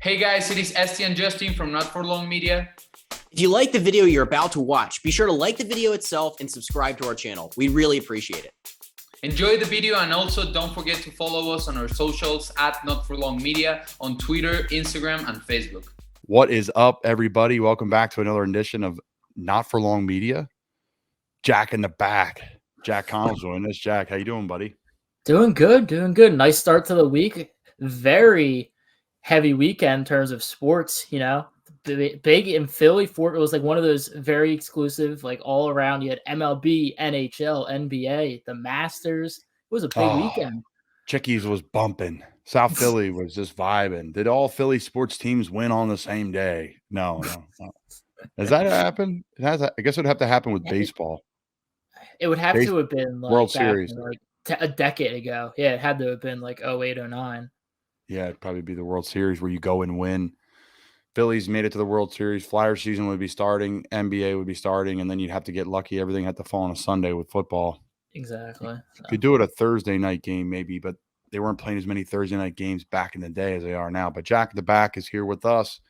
Hey guys, it is Esti and Justin from Not For Long Media. If you like the video you're about to watch, be sure to like the video itself and subscribe to our channel. We really appreciate it. Enjoy the video, and also don't forget to follow us on our socials at Not For Long Media on Twitter, Instagram, and Facebook. What is up, everybody? Welcome back to another edition of Not For Long Media. Jack in the back. Jack Connell's joining us. Jack, how you doing, buddy? Doing good. Nice start to the week. Very heavy weekend in terms of sports, you know. Big in Philly. It was like one of those very exclusive, like all around. You had MLB, NHL, NBA, the Masters. It was a big weekend. Chickies was bumping. South Philly was just vibing. Did all Philly sports teams win on the same day? No. Does that happen? I guess it would have to happen with baseball. It would have to have been like World Series, a decade ago. Yeah, it had to have been like 08, 09. Yeah, it'd probably be the World Series where you go and win. Phillies made it to the World Series. Flyer season would be starting. NBA would be starting, and then you'd have to get lucky. Everything had to fall on a Sunday with football. Exactly. You could do it a Thursday night game maybe, but they weren't playing as many Thursday night games back in the day as they are now. But Jack at the back is here with us.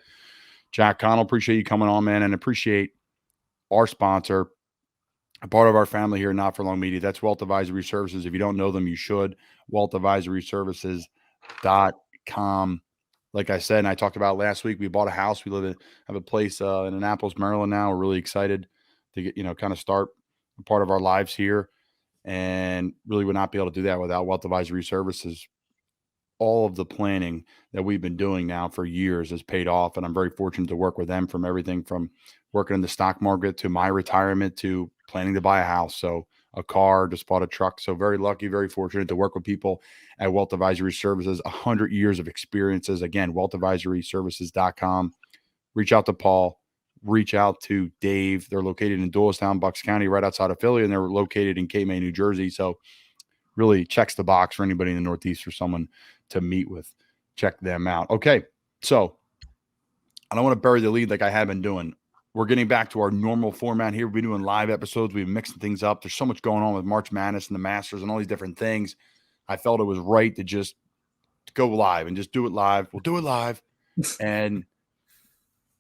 Jack Connell, appreciate you coming on, man, and appreciate our sponsor, a part of our family here, Not For Long Media. That's Wealth Advisory Services. If you don't know them, you should. wealthadvisoryservices.com. Like I said, and I talked about last week, we bought a house. We have a place in Annapolis, Maryland now. We're really excited to get, kind of start a part of our lives here, and really would not be able to do that without Wealth Advisory Services. All of the planning that we've been doing now for years has paid off, and I'm very fortunate to work with them from everything from working in the stock market to my retirement to planning to buy a house. So a car, just bought a truck. So very lucky, very fortunate to work with people at Wealth Advisory Services, 100 years of experiences. Again, wealthadvisoryservices.com. Reach out to Paul, reach out to Dave. They're located in Doylestown, Bucks County, right outside of Philly, and they're located in Cape May, New Jersey. So really checks the box for anybody in the Northeast or someone to meet with. Check them out. Okay, so I don't want to bury the lead like I have been doing. We're getting back to our normal format here. We've been doing live episodes. We've been mixing things up. There's so much going on with March Madness and the Masters and all these different things. I felt it was right to just go live and just do it live. We'll do it live. And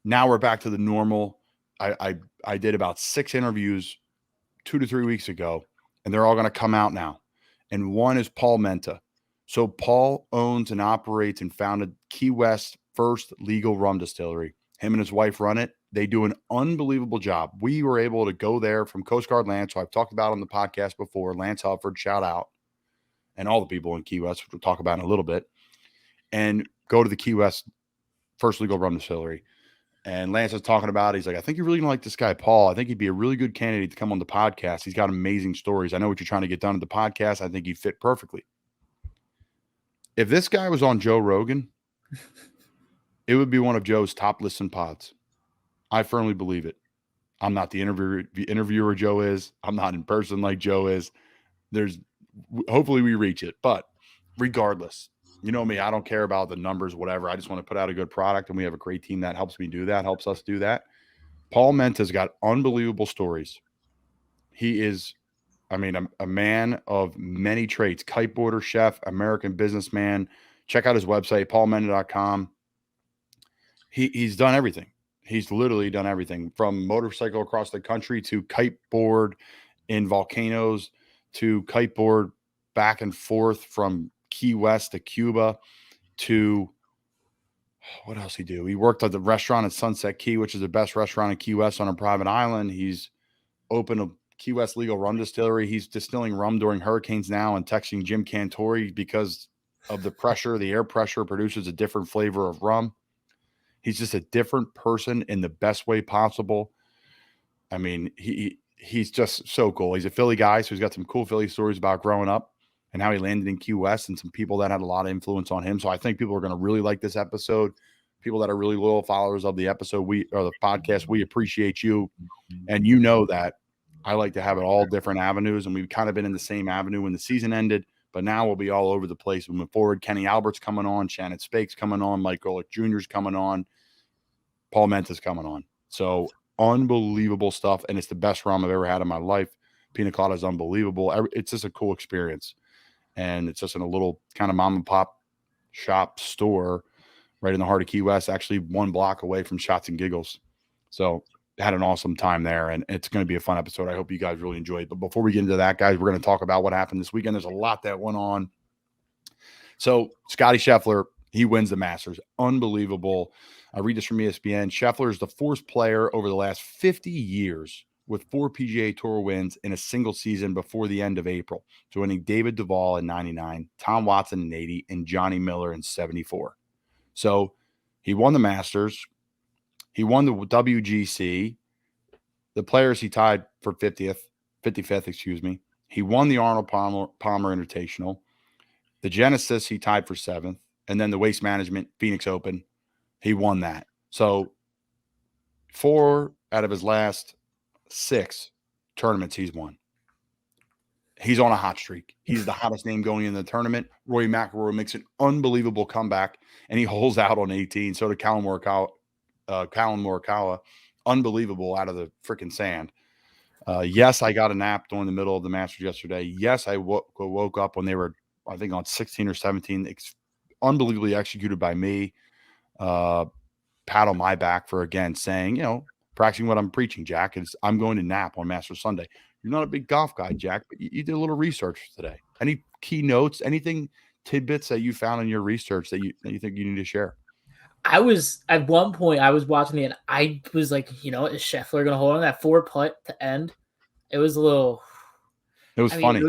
now we're back to the normal. I did about 6 interviews 2 to 3 weeks ago, and they're all going to come out now. And one is Paul Menta. So Paul owns and operates and founded Key West First Legal Rum Distillery. Him and his wife run it. They do an unbelievable job. We were able to go there from Coast Guard Lance, who I've talked about on the podcast before, Lance Hufford, shout out, and all the people in Key West, which we'll talk about in a little bit, and go to the Key West First Legal Rum Distillery. And Lance was talking about it. He's like, I think you're really going to like this guy, Paul. I think he'd be a really good candidate to come on the podcast. He's got amazing stories. I know what you're trying to get done at the podcast. I think he'd fit perfectly. If this guy was on Joe Rogan, it would be one of Joe's top listened pods. I firmly believe it. I'm not the interviewer Joe is. I'm not in person like Joe is. Hopefully we reach it. But regardless, you know me, I don't care about the numbers, whatever. I just want to put out a good product, and we have a great team that helps me do that, helps us do that. Paul Menta's got unbelievable stories. He is, a man of many traits. Kiteboarder, chef, American businessman. Check out his website, paulmenta.com. He's done everything. He's literally done everything from motorcycle across the country to kiteboard in Volcanos to kiteboard back and forth from Key West to Cuba to what else he do? He worked at the restaurant at Sunset Key, which is the best restaurant in Key West on a private island. He's opened a Key West Legal Rum Distillery. He's distilling rum during hurricanes now and texting Jim Cantori because of the pressure. The air pressure produces a different flavor of rum. He's just a different person in the best way possible. I mean, he's just so cool. He's a Philly guy, so he's got some cool Philly stories about growing up and how he landed in Key West and some people that had a lot of influence on him. So I think people are going to really like this episode. People that are really loyal followers of the episode, the podcast, we appreciate you. And you know that I like to have it all different avenues, and we've kind of been in the same avenue when the season ended, but now we'll be all over the place moving forward. Kenny Albert's coming on, Shannon Spake's coming on, Mike Golick Jr.'s coming on, Paul Menta's coming on. So unbelievable stuff, and it's the best rum I've ever had in my life. Pinacolda is unbelievable. It's just a cool experience, and it's just in a little kind of mom and pop shop store right in the heart of Key West, actually 1 block away from Shots and Giggles. So had an awesome time there, and it's going to be a fun episode. I hope you guys really enjoy it. But before we get into that, guys, we're going to talk about what happened this weekend. There's a lot that went on. So Scotty Scheffler, he wins the Masters. Unbelievable. I read this from ESPN. Scheffler is the 4th player over the last 50 years with 4 PGA Tour wins in a single season before the end of April, joining David Duval in 99, Tom Watson in 80, and Johnny Miller in 74. So he won the Masters. He won the WGC. The Players he tied for 55th, excuse me. He won the Arnold Palmer Invitational. The Genesis he tied for 7th. And then the Waste Management Phoenix Open, he won that. So 4 out of his last 6 tournaments he's won. He's on a hot streak. He's the hottest name going in the tournament. Rory McIlroy makes an unbelievable comeback, and he holds out on 18. So did Colin Morikawa. Unbelievable out of the freaking sand. Yes, I got a nap during the middle of the Masters yesterday. Yes, I woke up when they were, I think, on 16 or 17. Unbelievably executed by me. Pat on my back for, again, saying, practicing what I'm preaching, Jack, is I'm going to nap on Masters Sunday. You're not a big golf guy, Jack, but you did a little research today. Any key notes, anything, tidbits that you found in your research that you think you need to share? I was at one point I was watching it and I was like, is Scheffler gonna hold on that 4 putt to end? It was a little. It was funny.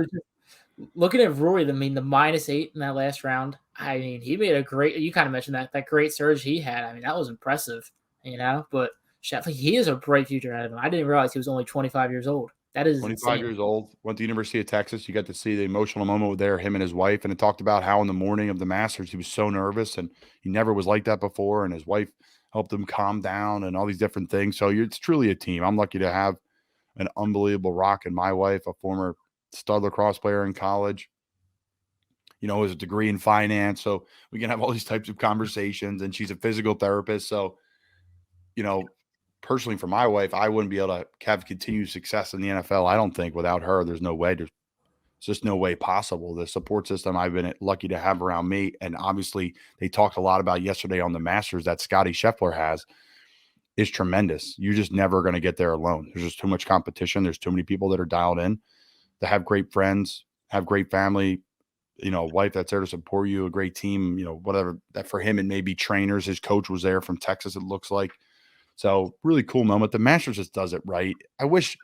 Looking at Rory, the -8 in that last round. I mean, he made a great. You kind of mentioned that great surge he had. I mean, that was impressive, But Scheffler, he has a bright future ahead of him. I didn't realize he was only 25 years old. That is 25 insane. years old, went to the University of Texas. You got to see the emotional moment there, him and his wife. And it talked about how in the morning of the Masters, he was so nervous and he never was like that before. And his wife helped him calm down and all these different things. So it's truly a team. I'm lucky to have an unbelievable rock in my wife, a former stud lacrosse player in college, has a degree in finance. So we can have all these types of conversations, and she's a physical therapist. So, personally, for my wife, I wouldn't be able to have continued success in the NFL. I don't think without her, there's no way. There's just no way possible. The support system I've been lucky to have around me, and obviously they talked a lot about yesterday on the Masters that Scotty Scheffler has, is tremendous. You're just never going to get there alone. There's just too much competition. There's too many people that are dialed in, that have great friends, have great family, a wife that's there to support you, a great team, whatever. That for him, it may be trainers. His coach was there from Texas, it looks like. So really cool moment. The Masters just does it right. I wish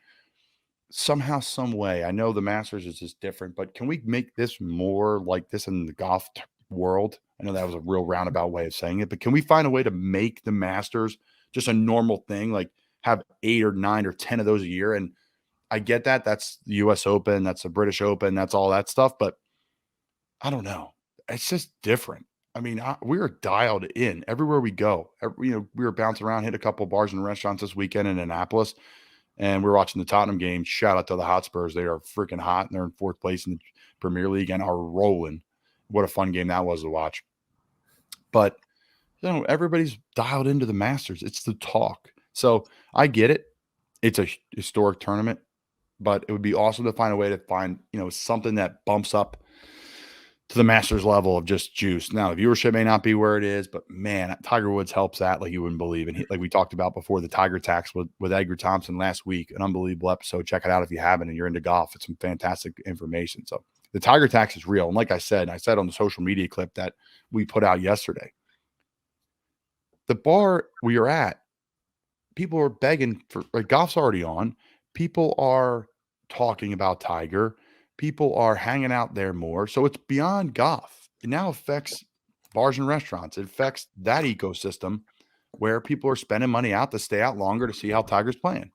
somehow, some way, I know the Masters is just different, but can we make this more like this in the golf world? I know that was a real roundabout way of saying it, but can we find a way to make the Masters just a normal thing? Like have 8 or 9 or 10 of those a year. And I get that. That's the US Open. That's the British Open. That's all that stuff. But I don't know. It's just different. I mean, we are dialed in everywhere we go. We were bouncing around, hit a couple of bars and restaurants this weekend in Annapolis, and we were watching the Tottenham game. Shout out to the Hotspurs. They are freaking hot, and they're in 4th place in the Premier League and are rolling. What a fun game that was to watch. But, everybody's dialed into the Masters. It's the talk. So I get it. It's a historic tournament, but it would be awesome to find a way to find, something that bumps up to the Masters level of just juice. Now, the viewership may not be where it is, but man, Tiger Woods helps that like you wouldn't believe. And like we talked about before, the Tiger Tax with Edgar Thompson last week, an unbelievable episode. Check it out if you haven't and you're into golf. It's some fantastic information. So the Tiger Tax is real. And like I said on the social media clip that we put out yesterday, the bar we are at, people are begging for, like, golf's already on. People are talking about Tiger. People are hanging out there more. So it's beyond golf. It now affects bars and restaurants. It affects that ecosystem where people are spending money out to stay out longer to see how Tiger's playing.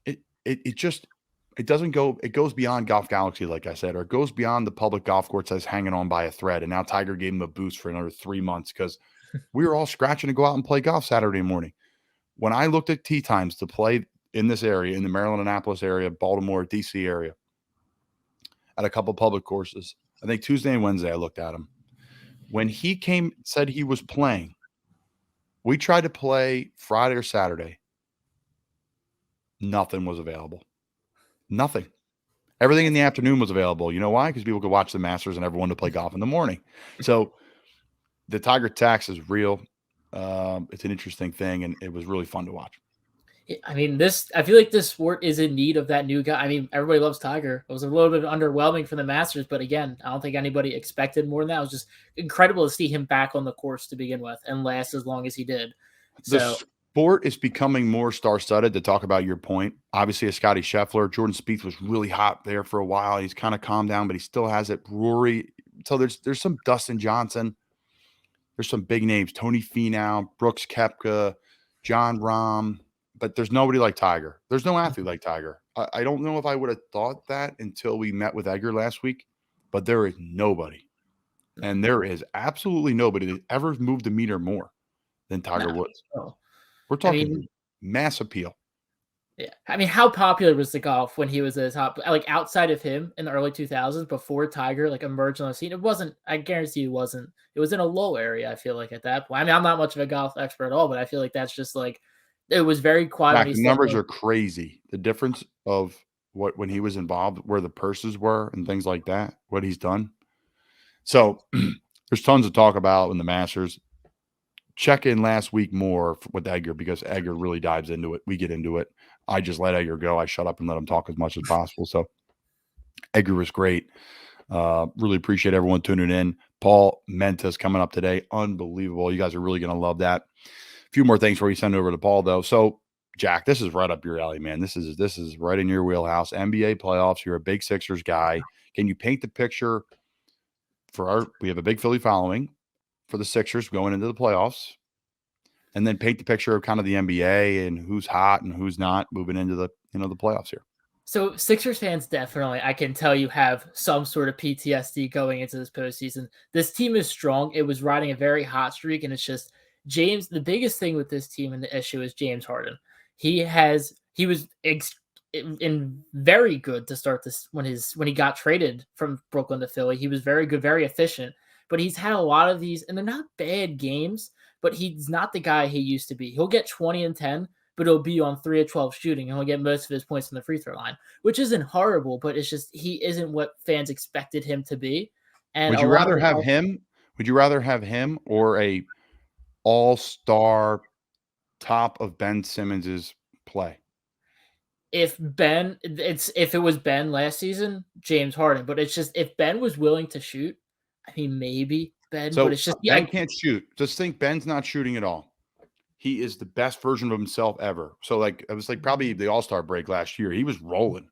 It doesn't go, it goes beyond Golf Galaxy, like I said, or it goes beyond the public golf course that's hanging on by a thread. And now Tiger gave him a boost for another 3 months because we were all scratching to go out and play golf Saturday morning. When I looked at tee times to play in this area, in the Maryland, Annapolis area, Baltimore, DC area, at a couple public courses, I think Tuesday and Wednesday, I looked at him. When he said he was playing, we tried to play Friday or Saturday. Nothing was available. Nothing. Everything in the afternoon was available. You know why? Because people could watch the Masters and everyone to play golf in the morning. So the Tiger tax is real. It's an interesting thing, and it was really fun to watch. I mean, I feel like this sport is in need of that new guy. I mean, everybody loves Tiger. It was a little bit underwhelming for the Masters, but again, I don't think anybody expected more than that. It was just incredible to see him back on the course to begin with and last as long as he did. The So sport is becoming more star-studded. To talk about your point, obviously, a Scotty Scheffler, Jordan Spieth was really hot there for a while. He's kind of calmed down, but he still has it. Rory. So there's some Dustin Johnson. There's some big names: Tony Finau, Brooks Koepka, John Rahm. But there's nobody like Tiger. There's no athlete like Tiger. I don't know if I would have thought that until we met with Edgar last week, but there is nobody. And there is absolutely nobody that ever moved a meter more than Tiger Woods. no. We're talking mass appeal. Yeah. I mean, how popular was the golf when he was at the top? Like outside of him in the early 2000s, before Tiger like emerged on the scene, it wasn't. I guarantee it wasn't. It was in a low area. I feel like at that point. I mean, I'm not much of a golf expert at all, but I feel like that's just like it was very quiet. The numbers are crazy. The difference of when he was involved, where the purses were and things like that, what he's done. So there's tons to talk about in the Masters. Check in last week more with Edgar because Edgar really dives into it. We get into it. I just let Edgar go. I shut up and let him talk as much as possible. So Edgar was great. Really appreciate everyone tuning in. Paul Menta's coming up today. Unbelievable. You guys are really going to love that. A few more things before you send over to Paul, though. So, Jack, this is right up your alley, man. This is right in your wheelhouse. NBA playoffs. You're a big Sixers guy. Can you paint the picture we have a big Philly following for the Sixers going into the playoffs, and then paint the picture of kind of the NBA and who's hot and who's not moving into the playoffs here. So Sixers fans definitely, I can tell you, have some sort of PTSD going into this postseason. This team is strong. It was riding a very hot streak, and it's just James. The biggest thing with this team and the issue is James Harden. He was very good to start this when he got traded from Brooklyn to Philly. He was very good, very efficient, but he's had a lot of these, and they're not bad games, but he's not the guy he used to be. He'll get 20 and 10, but it'll be on 3 of 12 shooting, and he'll get most of his points from the free throw line, which isn't horrible, but it's just he isn't what fans expected him to be. And would you rather have him? Would you rather have him or a all-star top of Ben Simmons's play? If it was Ben last season, James Harden, but it's just if Ben was willing to shoot, I mean maybe Ben, but it's just Ben can't shoot. Just think Ben's not shooting at all. He is the best version of himself ever. So like it was like probably the All-Star break last year. He was rolling.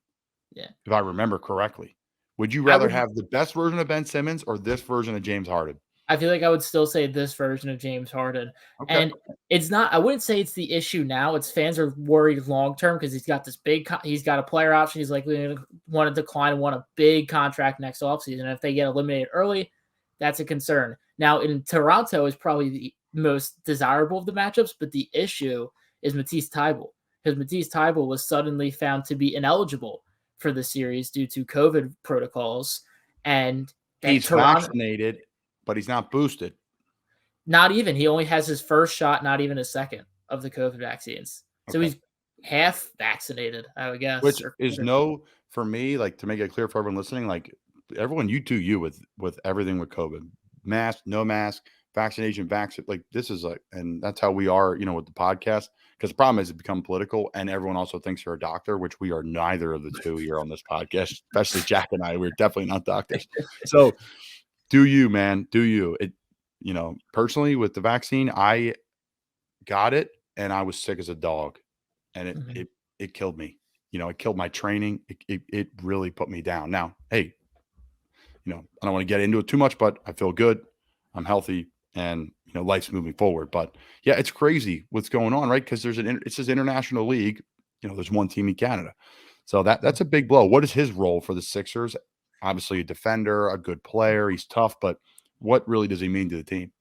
Yeah. If I remember correctly. Would you rather have the best version of Ben Simmons or this version of James Harden? I feel like I would still say this version of James Harden. Okay. And it's not, I wouldn't say it's the issue now. It's fans are worried long-term because he's got this he's got a player option. He's likely going to want to decline and want a big contract next offseason. And if they get eliminated early, that's a concern. Now in Toronto is probably the most desirable of the matchups, but the issue is Matisse Thybulle, because Matisse Thybulle was suddenly found to be ineligible for the series due to COVID protocols. And he's vaccinated, but he's not boosted. Not even. He only has his first shot, not even a second of the COVID vaccines. Okay. So he's half vaccinated, I would guess. Which is for me, like to make it clear for everyone listening, like everyone, you do you with everything with COVID. Mask, no mask, vaccination, like this is like, and that's how we are, with the podcast. Because the problem is it become political, and everyone also thinks you're a doctor, which we are neither of the two here on this podcast, especially Jack and I. We're definitely not doctors. So do you, man, do you? It, personally with the vaccine, I got it and I was sick as a dog, and it killed me. It killed my training. It really put me down. Now, hey, I don't want to get into it too much, but I feel good. I'm healthy, and life's moving forward. But yeah, it's crazy what's going on, right? Because it's this international league. There's one team in Canada, so that's a big blow. What is his role for the Sixers? Obviously, a defender, a good player. He's tough, but what really does he mean to the team?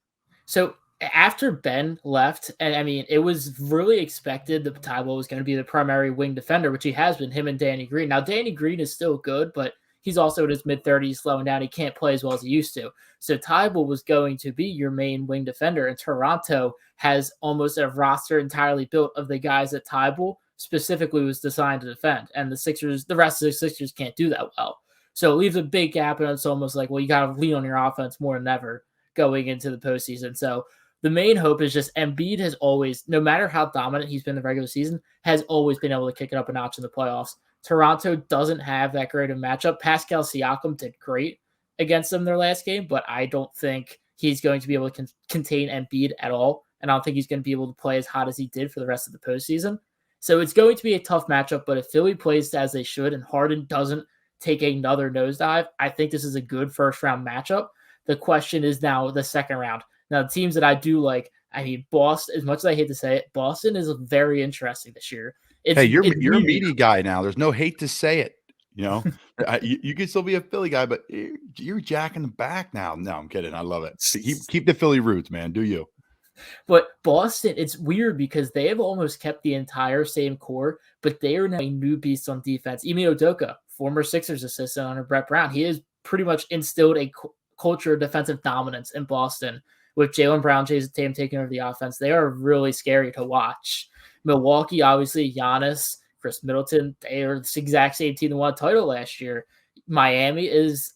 So after Ben left, and I mean, it was really expected that Thybulle was going to be the primary wing defender, which he has been, him and Danny Green. Now, Danny Green is still good, but he's also in his mid-30s, slowing down. He can't play as well as he used to. So Thybulle was going to be your main wing defender, and Toronto has almost a roster entirely built of the guys that Thybulle specifically was designed to defend. And the rest of the Sixers can't do that well. So it leaves a big gap, and it's almost like, well, you got to lean on your offense more than ever going into the postseason. So the main hope is just Embiid has always, no matter how dominant he's been in the regular season, has always been able to kick it up a notch in the playoffs. Toronto doesn't have that great of a matchup. Pascal Siakam did great against them their last game, but I don't think he's going to be able to contain Embiid at all. And I don't think he's going to be able to play as hot as he did for the rest of the postseason. So it's going to be a tough matchup, but if Philly plays as they should and Harden doesn't take another nosedive, I think this is a good first round matchup. The question is now the second round. Now, the teams that I do like, I mean, Boston, as much as I hate to say it, Boston is very interesting this year. You're a meaty guy now. There's no hate to say it. You know, you can still be a Philly guy, but you're Jack in the back now. No, I'm kidding. I love it. Keep the Philly roots, man. Do you? But Boston, it's weird because they have almost kept the entire same core, but they are now a new beast on defense. Ime Udoka, former Sixers assistant under Brett Brown, he has pretty much instilled a culture of defensive dominance in Boston with Jaylen Brown, Jason Tatum taking over the offense. They are really scary to watch. Milwaukee, obviously, Giannis, Chris Middleton, they are the exact same team that won a title last year. Miami's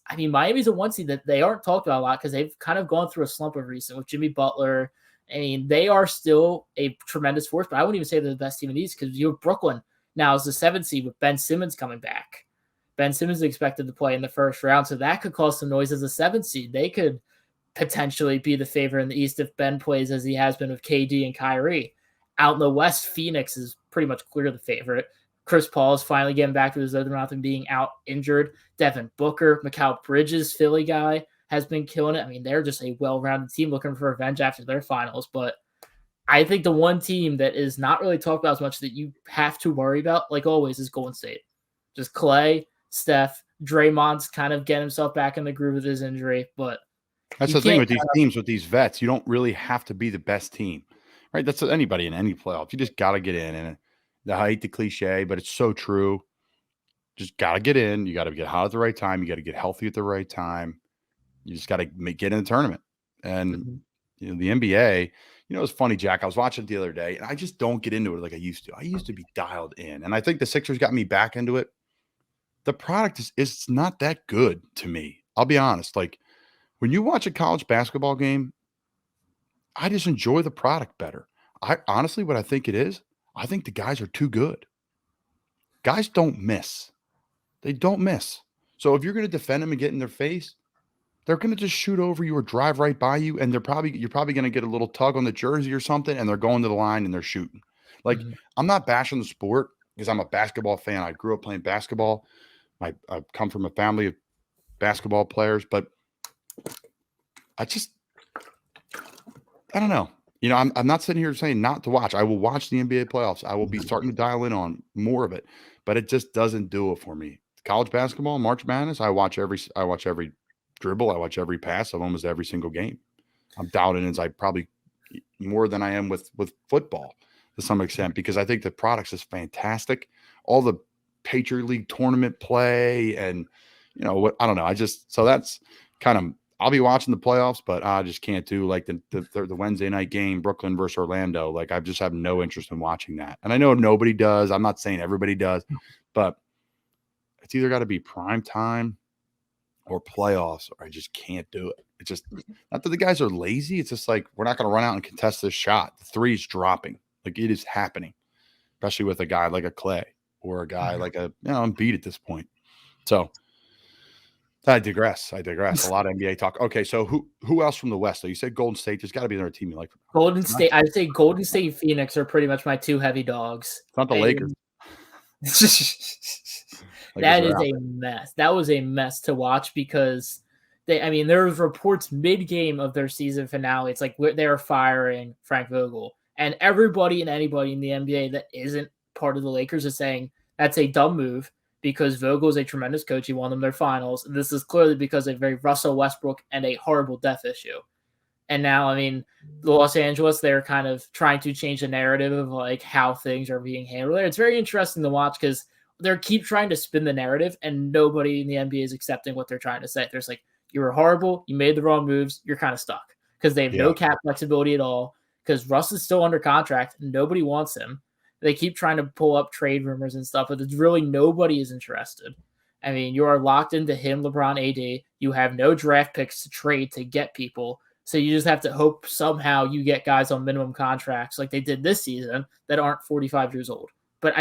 a one seed that they aren't talked about a lot because they've kind of gone through a slump of recent with Jimmy Butler. I mean, they are still a tremendous force, but I wouldn't even say they're the best team in the East because you have Brooklyn now as the 7th seed with Ben Simmons coming back. Ben Simmons is expected to play in the first round, so that could cause some noise as a 7th seed. They could potentially be the favorite in the East if Ben plays as he has been with KD and Kyrie. Out in the West, Phoenix is pretty much clear the favorite. Chris Paul is finally getting back to his rhythm after being out injured. Devin Booker, Mikal Bridges, Philly guy, has been killing it. I mean, they're just a well-rounded team looking for revenge after their finals. But I think the one team that is not really talked about as much that you have to worry about, like always, is Golden State. Just Clay, Steph, Draymond's kind of getting himself back in the groove with his injury. But that's the thing with these teams, with these vets. You don't really have to be the best team, right? That's anybody in any playoff. You just got to get in. And I hate the cliche, but it's so true. Just got to get in. You got to get hot at the right time. You got to get healthy at the right time. You just got to get in the tournament. And you know, the NBA, you know, it's funny, Jack. I was watching it the other day, and I just don't get into it like I used to. I used to be dialed in, and I think the Sixers got me back into it. The product is not that good to me. I'll be honest. Like when you watch a college basketball game, I just enjoy the product better. I honestly, what I think it is, I think the guys are too good. Guys don't miss. They don't miss. So if you're going to defend them and get in their face, they're going to just shoot over you or drive right by you, and you're probably going to get a little tug on the jersey or something, and they're going to the line and they're shooting. Like I'm not bashing the sport because I'm a basketball fan. I grew up playing basketball. I come from a family of basketball players, but I don't know. You know, I'm not sitting here saying not to watch. I will watch the NBA playoffs. I will be starting to dial in on more of it, but it just doesn't do it for me. College basketball, March Madness, I watch every dribble. I watch every pass of almost every single game. I'm dialed in as I probably more than I am with football to some extent because I think the products is fantastic. All the Patriot League tournament play and you know what I don't know. So that's kind of I'll be watching the playoffs, but I just can't do like the Wednesday night game, Brooklyn versus Orlando. Like I just have no interest in watching that. And I know nobody does. I'm not saying everybody does, but it's either got to be prime time or playoffs, or I just can't do it. It's just not that the guys are lazy. It's just like we're not going to run out and contest this shot. The three's dropping. Like it is happening, especially with a guy like a Clay or a guy like a Embiid at this point. So I digress. A lot of NBA talk. Okay, so who else from the West? So you said Golden State. There's got to be another team you like. Golden State. I'd say Golden State and Phoenix are pretty much my two heavy dogs. It's not the Lakers. That is a mess. That was a mess to watch because there was reports mid-game of their season finale. It's like they were firing Frank Vogel. And everybody and anybody in the NBA that isn't part of the Lakers is saying that's a dumb move because Vogel is a tremendous coach. He won them their finals. And this is clearly because of a Russell Westbrook and a horrible death issue. And now, Los Angeles, they're kind of trying to change the narrative of like how things are being handled there. It's very interesting to watch because they keep trying to spin the narrative and nobody in the NBA is accepting what they're trying to say. There's like, you were horrible. You made the wrong moves. You're kind of stuck because they have no cap flexibility at all because Russ is still under contract. Nobody wants him. They keep trying to pull up trade rumors and stuff, but it's really nobody is interested. You are locked into him, LeBron, AD. You have no draft picks to trade to get people. So you just have to hope somehow you get guys on minimum contracts like they did this season that aren't 45 years old. But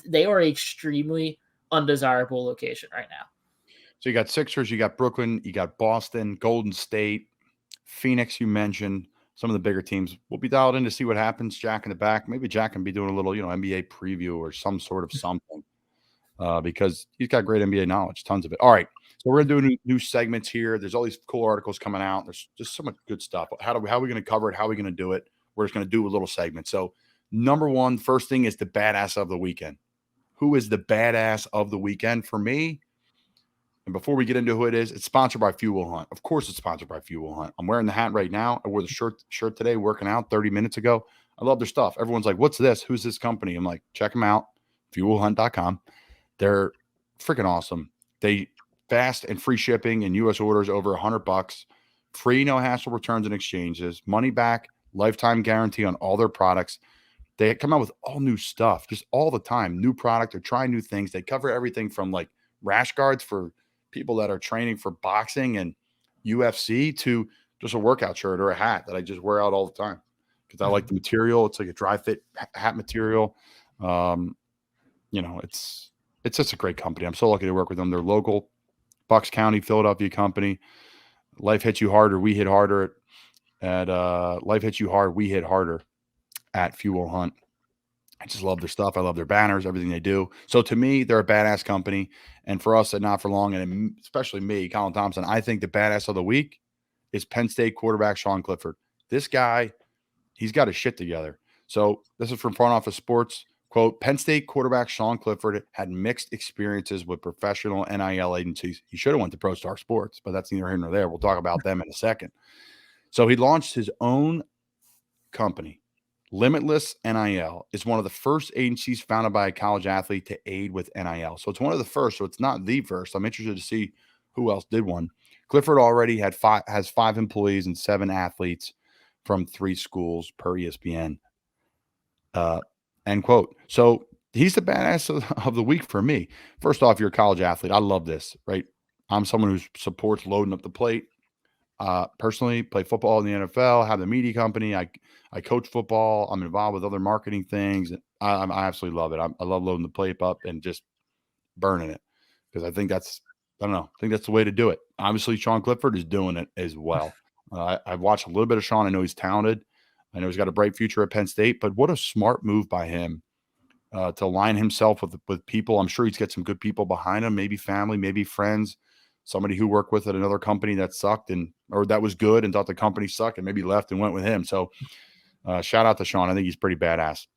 they are extremely undesirable location right now. So you got Sixers, you got Brooklyn, you got Boston, Golden State, Phoenix, you mentioned. Some of the bigger teams. We'll be dialed in to see what happens. Jack in the back. Maybe Jack can be doing a little, NBA preview or some sort of something because he's got great NBA knowledge, tons of it. All right. So we're going to do new segments here. There's all these cool articles coming out. There's just so much good stuff. How are we going to cover it? How are we going to do it? We're just going to do a little segment. So number one, first thing is the badass of the weekend. Who is the badass of the weekend for me? And before we get into who it is, it's sponsored by Fuel Hunt. Of course, it's sponsored by Fuel Hunt. I'm wearing the hat right now. I wore the shirt today, working out 30 minutes ago. I love their stuff. Everyone's like, what's this? Who's this company? I'm like, check them out, fuelhunt.com. They're freaking awesome. They fast and free shipping and U.S. orders over $100, free no hassle returns and exchanges, money back, lifetime guarantee on all their products. They come out with all new stuff, just all the time. New product. They're trying new things. They cover everything from like rash guards for people that are training for boxing and UFC to just a workout shirt or a hat that I just wear out all the time because I like the material. It's like a dry fit hat material. It's just a great company. I'm so lucky to work with them. They're local, Bucks County, Philadelphia company. Life hits you harder. We hit harder at Life hits you hard. We hit harder at Fuel Hunt. I just love their stuff. I love their banners, everything they do. So to me, they're a badass company. And for us at Not For Long, and especially me, Colin Thompson, I think the badass of the week is Penn State quarterback Sean Clifford. This guy, he's got his shit together. So this is from Front Office Sports. Quote, Penn State quarterback Sean Clifford had mixed experiences with professional NIL agencies. He should have went to Pro Star Sports, but that's neither here nor there. We'll talk about them in a second. So he launched his own company. Limitless NIL is one of the first agencies founded by a college athlete to aid with NIL. So it's one of the first. So it's not the first. I'm interested to see who else did one. Clifford already has 5 employees and 7 athletes from 3 schools per ESPN. End quote. So he's the badass of the week for me. First off, you're a college athlete. I love this, right? I'm someone who supports loading up the plate. Personally, play football in the NFL, have the media company. I coach football. I'm involved with other marketing things. I absolutely love it. I love loading the plate up and just burning it because I think that's the way to do it. Obviously, Sean Clifford is doing it as well. I've watched a little bit of Sean. I know he's talented. I know he's got a bright future at Penn State, but what a smart move by him to align himself with people. I'm sure he's got some good people behind him, maybe family, maybe friends. Somebody who worked with at another company that sucked or that was good and thought the company sucked and maybe left and went with him. So shout out to Sean. I think he's pretty badass.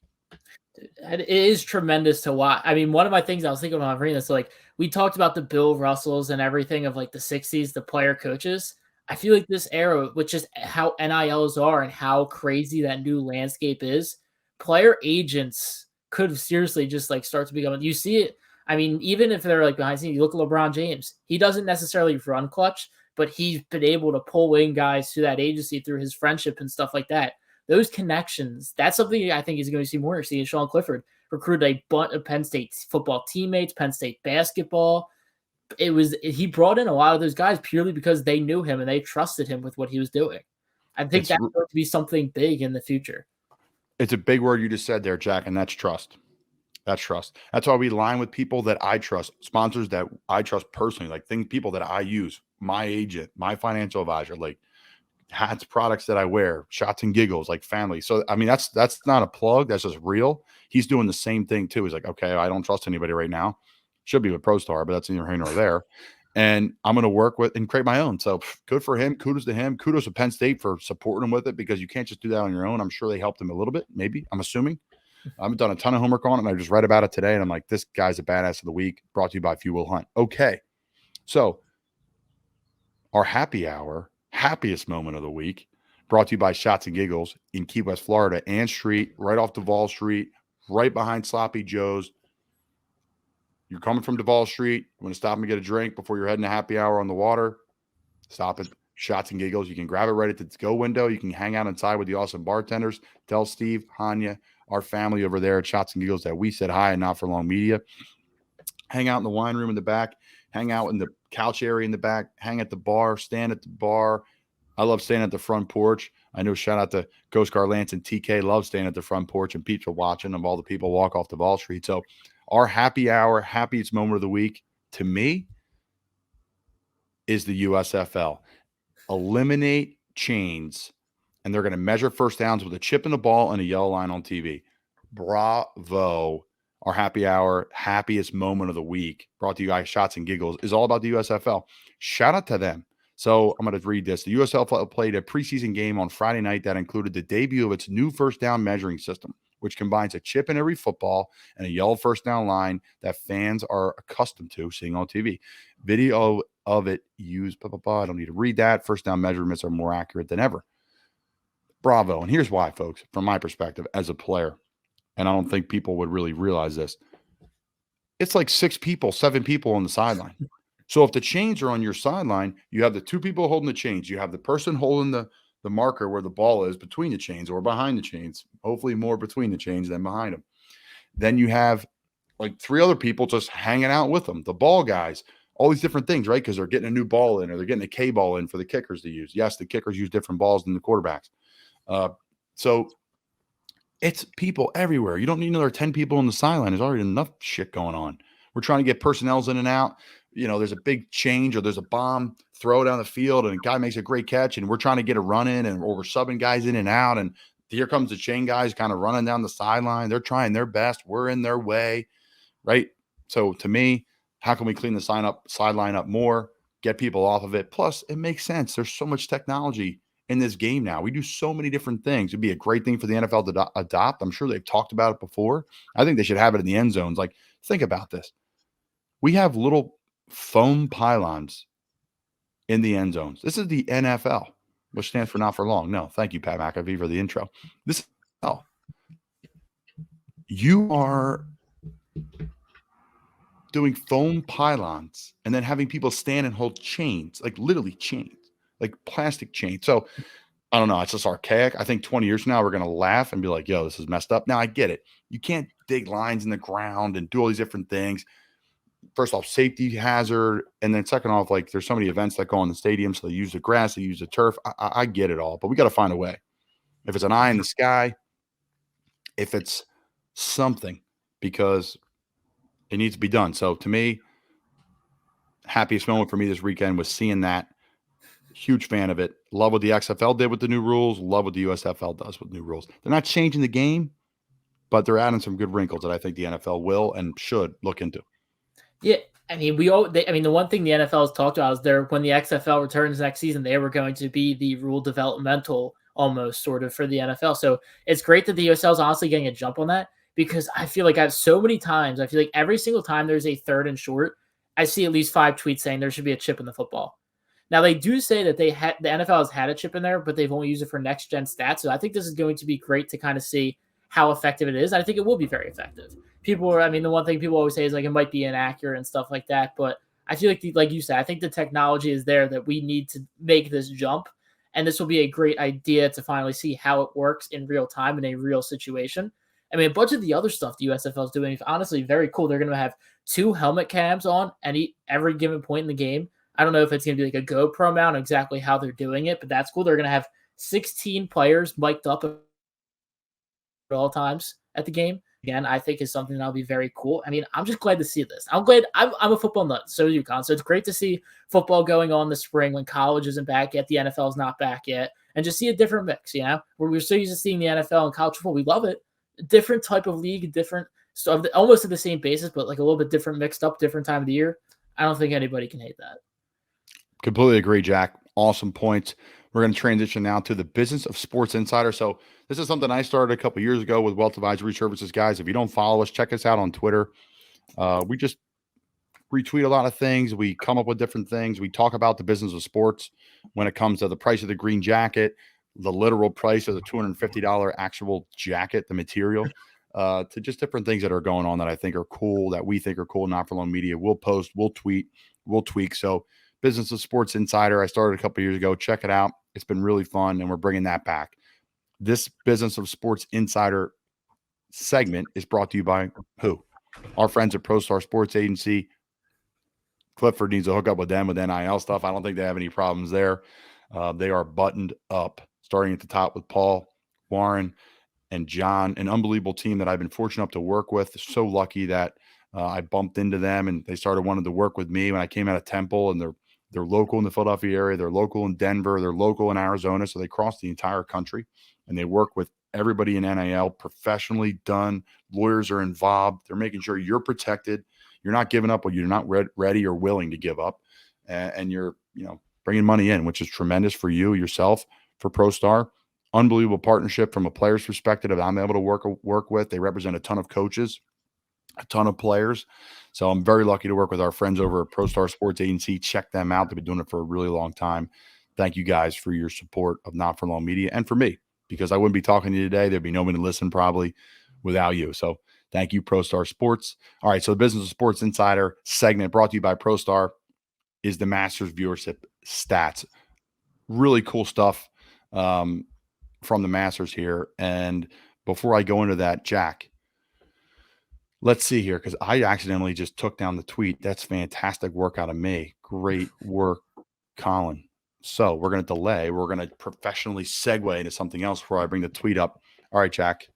It is tremendous to watch. I mean, one of my things I was thinking when I'm reading this, like we talked about the Bill Russells and everything of like the 60s, the player coaches. I feel like this era, which is how NILs are and how crazy that new landscape is, player agents could seriously just like start to become, you see it. I mean, even if they're like behind the scenes, you look at LeBron James. He doesn't necessarily run clutch, but he's been able to pull in guys to that agency through his friendship and stuff like that. Those connections, that's something I think he's going to see more. Seeing Sean Clifford recruit a bunch of Penn State football teammates, Penn State basketball. He brought in a lot of those guys purely because they knew him and they trusted him with what he was doing. I think that's going to be something big in the future. It's a big word you just said there, Jack, and that's trust. That's trust. That's why we align with people that I trust, sponsors that I trust personally, like people that I use, my agent, my financial advisor, like hats, products that I wear, shots and giggles, like family. So, I mean, that's not a plug. That's just real. He's doing the same thing too. He's like, okay, I don't trust anybody right now. Should be with ProStar, but that's neither here nor there. And I'm going to work with and create my own. So good for him. Kudos to him. Kudos to Penn State for supporting him with it because you can't just do that on your own. I'm sure they helped him a little bit. Maybe, I'm assuming. I haven't done a ton of homework on it, and I just read about it today, and I'm like, this guy's a badass of the week, brought to you by Fuel Hunt. Okay, so our happy hour, happiest moment of the week, brought to you by Shots and Giggles in Key West, Florida, Ann Street, right off Duval Street, right behind Sloppy Joe's. You're coming from Duval Street, you want to stop and get a drink before you're heading to happy hour on the water, stop at Shots and Giggles. You can grab it right at the go window. You can hang out inside with the awesome bartenders. Tell Steve, Hanya, our family over there at Shots and Giggles that we said hi and Not For Long Media. Hang out in the wine room in the back. Hang out in the couch area in the back. Hang at the bar. Stand at the bar. I love staying at the front porch. I know shout out to Ghost Car Lance and TK love staying at the front porch and people watching of all the people walk off the Ball Street. So our happy hour, happiest moment of the week to me is the USFL. Eliminate chains, and they're going to measure first downs with a chip in the ball and a yellow line on TV. Bravo. Our happy hour, happiest moment of the week, brought to you guys Shots and Giggles, is all about the USFL. Shout out to them. So I'm going to read this. The USFL played a preseason game on Friday night that included the debut of its new first down measuring system, which combines a chip in every football and a yellow first down line that fans are accustomed to seeing on TV. Video of it used, I don't need to read that. First down measurements are more accurate than ever. Bravo. And here's why, folks, from my perspective as a player, and I don't think people would really realize this. It's like 6 people, 7 people on the sideline. So if the chains are on your sideline, you have the 2 people holding the chains. You have the person holding the marker where the ball is between the chains or behind the chains, hopefully more between the chains than behind them. Then you have like 3 other people just hanging out with them, the ball guys, all these different things, right? Because they're getting a new ball in or they're getting a K ball in for the kickers to use. Yes, the kickers use different balls than the quarterbacks. So it's people everywhere. You don't need another 10 people on the sideline. There's already enough shit going on. We're trying to get personnels in and out. You know, there's a big change or there's a bomb throw down the field and a guy makes a great catch and we're trying to get a run in or we're subbing guys in and out. And here comes the chain guys kind of running down the sideline. They're trying their best. We're in their way, right? So to me, how can we clean the sideline up more, get people off of it? Plus, it makes sense. There's so much technology in this game now. We do so many different things. It'd be a great thing for the NFL to adopt. I'm sure they've talked about it before. I think they should have it in the end zones. Like, think about this. We have little foam pylons in the end zones. This is the NFL, which stands for not for long. No, thank you, Pat McAfee, for the intro. This, you are doing foam pylons and then having people stand and hold chains, like literally chains, like plastic chains. So I don't know. It's just archaic. I think 20 years from now, we're going to laugh and be like, yo, this is messed up. Now I get it. You can't dig lines in the ground and do all these different things. First off, safety hazard. And then second off, like there's so many events that go on the stadium. So they use the grass, they use the turf. I get it all, but we got to find a way. If it's an eye in the sky, if it's something, because it needs to be done. So to me, happiest moment for me this weekend was seeing that. Huge fan of it. Love what the XFL did with the new rules. Love what the USFL does with new rules. They're not changing the game, but they're adding some good wrinkles that I think the NFL will and should look into. Yeah, I mean, the one thing the NFL has talked about is when the XFL returns next season, they were going to be the rule developmental almost sort of for the NFL. So it's great that the USL is honestly getting a jump on that because I feel like so many times, I feel like every single time there's a 3rd and short, I see at least 5 tweets saying there should be a chip in the football. Now, they do say that the NFL has had a chip in there, but they've only used it for next-gen stats. So I think this is going to be great to kind of see how effective it is. I think it will be very effective. The one thing people always say is like it might be inaccurate and stuff like that. But I feel like you said, I think the technology is there that we need to make this jump. And this will be a great idea to finally see how it works in real time in a real situation. I mean, a bunch of the other stuff the USFL is doing is honestly very cool. They're going to have 2 helmet cams on every given point in the game. I don't know if it's going to be like a GoPro mount, exactly how they're doing it, but that's cool. They're going to have 16 players mic'd up at all times at the game. Again, I think is something that'll be very cool. I mean, I'm just glad to see this. I'm glad. I'm a football nut. So is UConn. So it's great to see football going on this spring when college isn't back yet, the NFL is not back yet, and just see a different mix. You know, where we're so used to seeing the NFL and college football, we love it. Different type of league, different stuff, almost at the same basis, but like a little bit different, mixed up, different time of the year. I don't think anybody can hate that. Completely agree, Jack. Awesome points. We're going to transition now to the business of Sports Insider. So this is something I started a couple years ago with Wealth Advisory Services. Guys, if you don't follow us, check us out on Twitter. We just retweet a lot of things. We come up with different things. We talk about the business of sports when it comes to the price of the green jacket, the literal price of the $250 actual jacket, the material, to just different things that are going on that I think are cool, that we think are cool. Not for long media. We'll post, we'll tweet, we'll tweak. So Business of Sports Insider, I started a couple years ago. Check it out. It's been really fun, and we're bringing that back. This Business of Sports Insider segment is brought to you by who? Our friends at ProStar Sports Agency. Clifford needs to hook up with them with NIL stuff. I don't think they have any problems there. They are buttoned up, starting at the top with Paul, Warren, and John, an unbelievable team that I've been fortunate enough to work with. So lucky that I bumped into them and they started wanting to work with me when I came out of Temple, and they're local in the Philadelphia area. They're local in Denver. They're local in Arizona. So they cross the entire country, and they work with everybody in NAL, professionally done. Lawyers are involved. They're making sure you're protected. You're not giving up what you're not ready or willing to give up. And you're, bringing money in, which is tremendous for you, yourself, for ProStar. Unbelievable partnership from a player's perspective that I'm able to work with. They represent a ton of coaches, a ton of players. So I'm very lucky to work with our friends over at ProStar Sports Agency. Check them out. They've been doing it for a really long time. Thank you guys for your support of Not For Long Media and for me, because I wouldn't be talking to you today. There'd be no one to listen probably without you. So thank you, ProStar Sports. All right, so the Business of Sports Insider segment brought to you by ProStar is the Masters viewership stats. Really cool stuff from the Masters here. And before I go into that, Jack, let's see here, because I accidentally just took down the tweet. That's fantastic work out of me. Great work, Colin. So we're going to delay. We're going to professionally segue into something else before I bring the tweet up. All right, Jack.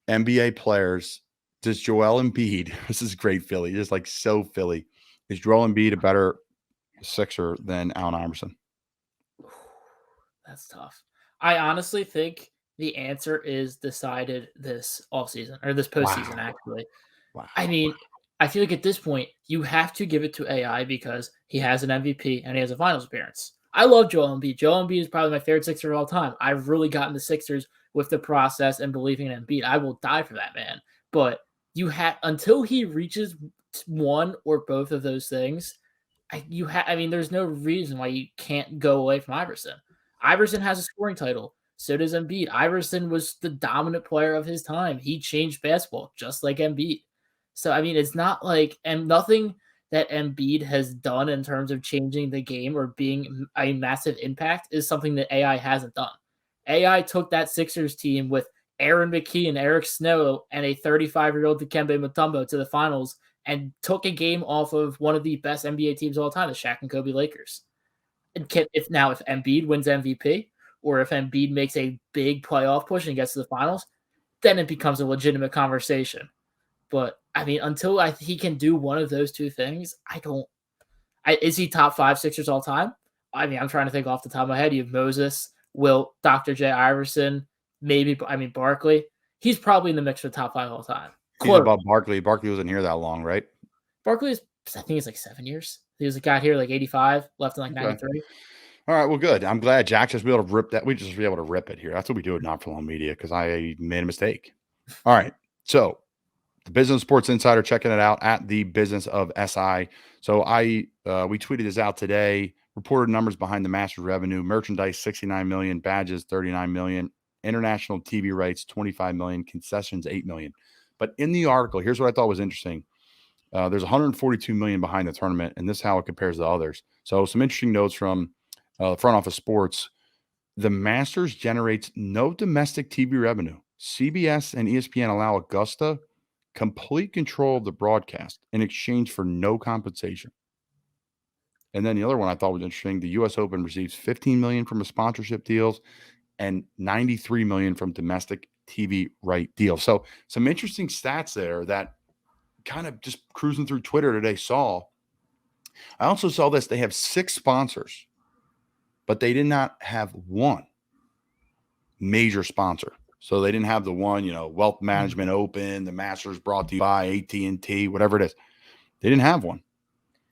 NBA players. Does Joel Embiid, this is great Philly, just like so Philly. Is Joel Embiid a better Sixer than Allen Iverson? That's tough. I honestly think the answer is decided this offseason or this postseason, actually. Wow. I mean, I feel like at this point, you have to give it to AI because he has an MVP and he has a finals appearance. I love Joel Embiid. Joel Embiid is probably my favorite Sixer of all time. I've really gotten the Sixers with the process and believing in Embiid. I will die for that man. But until he reaches one or both of those things, there's no reason why you can't go away from Iverson. Iverson has a scoring title. So does Embiid. Iverson was the dominant player of his time. He changed basketball just like Embiid. So, it's not like, and nothing that Embiid has done in terms of changing the game or being a massive impact is something that AI hasn't done. AI took that Sixers team with Aaron McKee and Eric Snow and a 35-year-old Dikembe Mutombo to the finals and took a game off of one of the best NBA teams of all time, the Shaq and Kobe Lakers. And if Embiid wins MVP, or if Embiid makes a big playoff push and gets to the finals, then it becomes a legitimate conversation. But until he can do one of those two things, is he top 5 Sixers all time? I'm trying to think off the top of my head. You have Moses, Wilt, Dr. J. Iverson, maybe, Barkley. He's probably in the mix for top 5 all time. He's above Barkley. Barkley wasn't here that long, right? Barkley is, I think it's like 7 years. He got here like 85, left in like 93. All right, well, good. I'm glad Jack just be able to rip that. We just be able to rip it here. That's what we do at Not For Long Media, because I made a mistake. All right, so the Business Sports Insider, checking it out at the Business of SI. So we tweeted this out today. Reported numbers behind the Masters revenue: merchandise 69 million, badges 39 million, international TV rights 25 million, concessions 8 million. But in the article, here's what I thought was interesting. There's 142 million behind the tournament, and this is how it compares to others. So some interesting notes from Front Office Sports. The Masters generates no domestic TV revenue. CBS and ESPN allow Augusta complete control of the broadcast in exchange for no compensation. And then the other one I thought was interesting: the U.S. Open receives 15 million from sponsorship deals and 93 million from domestic TV right deals. So some interesting stats there that kind of just cruising through Twitter today saw. I also saw this: they have 6 sponsors, but they did not have one major sponsor. So they didn't have the one, Wealth Management Open, the Masters brought to you by AT&T, whatever it is. They didn't have one.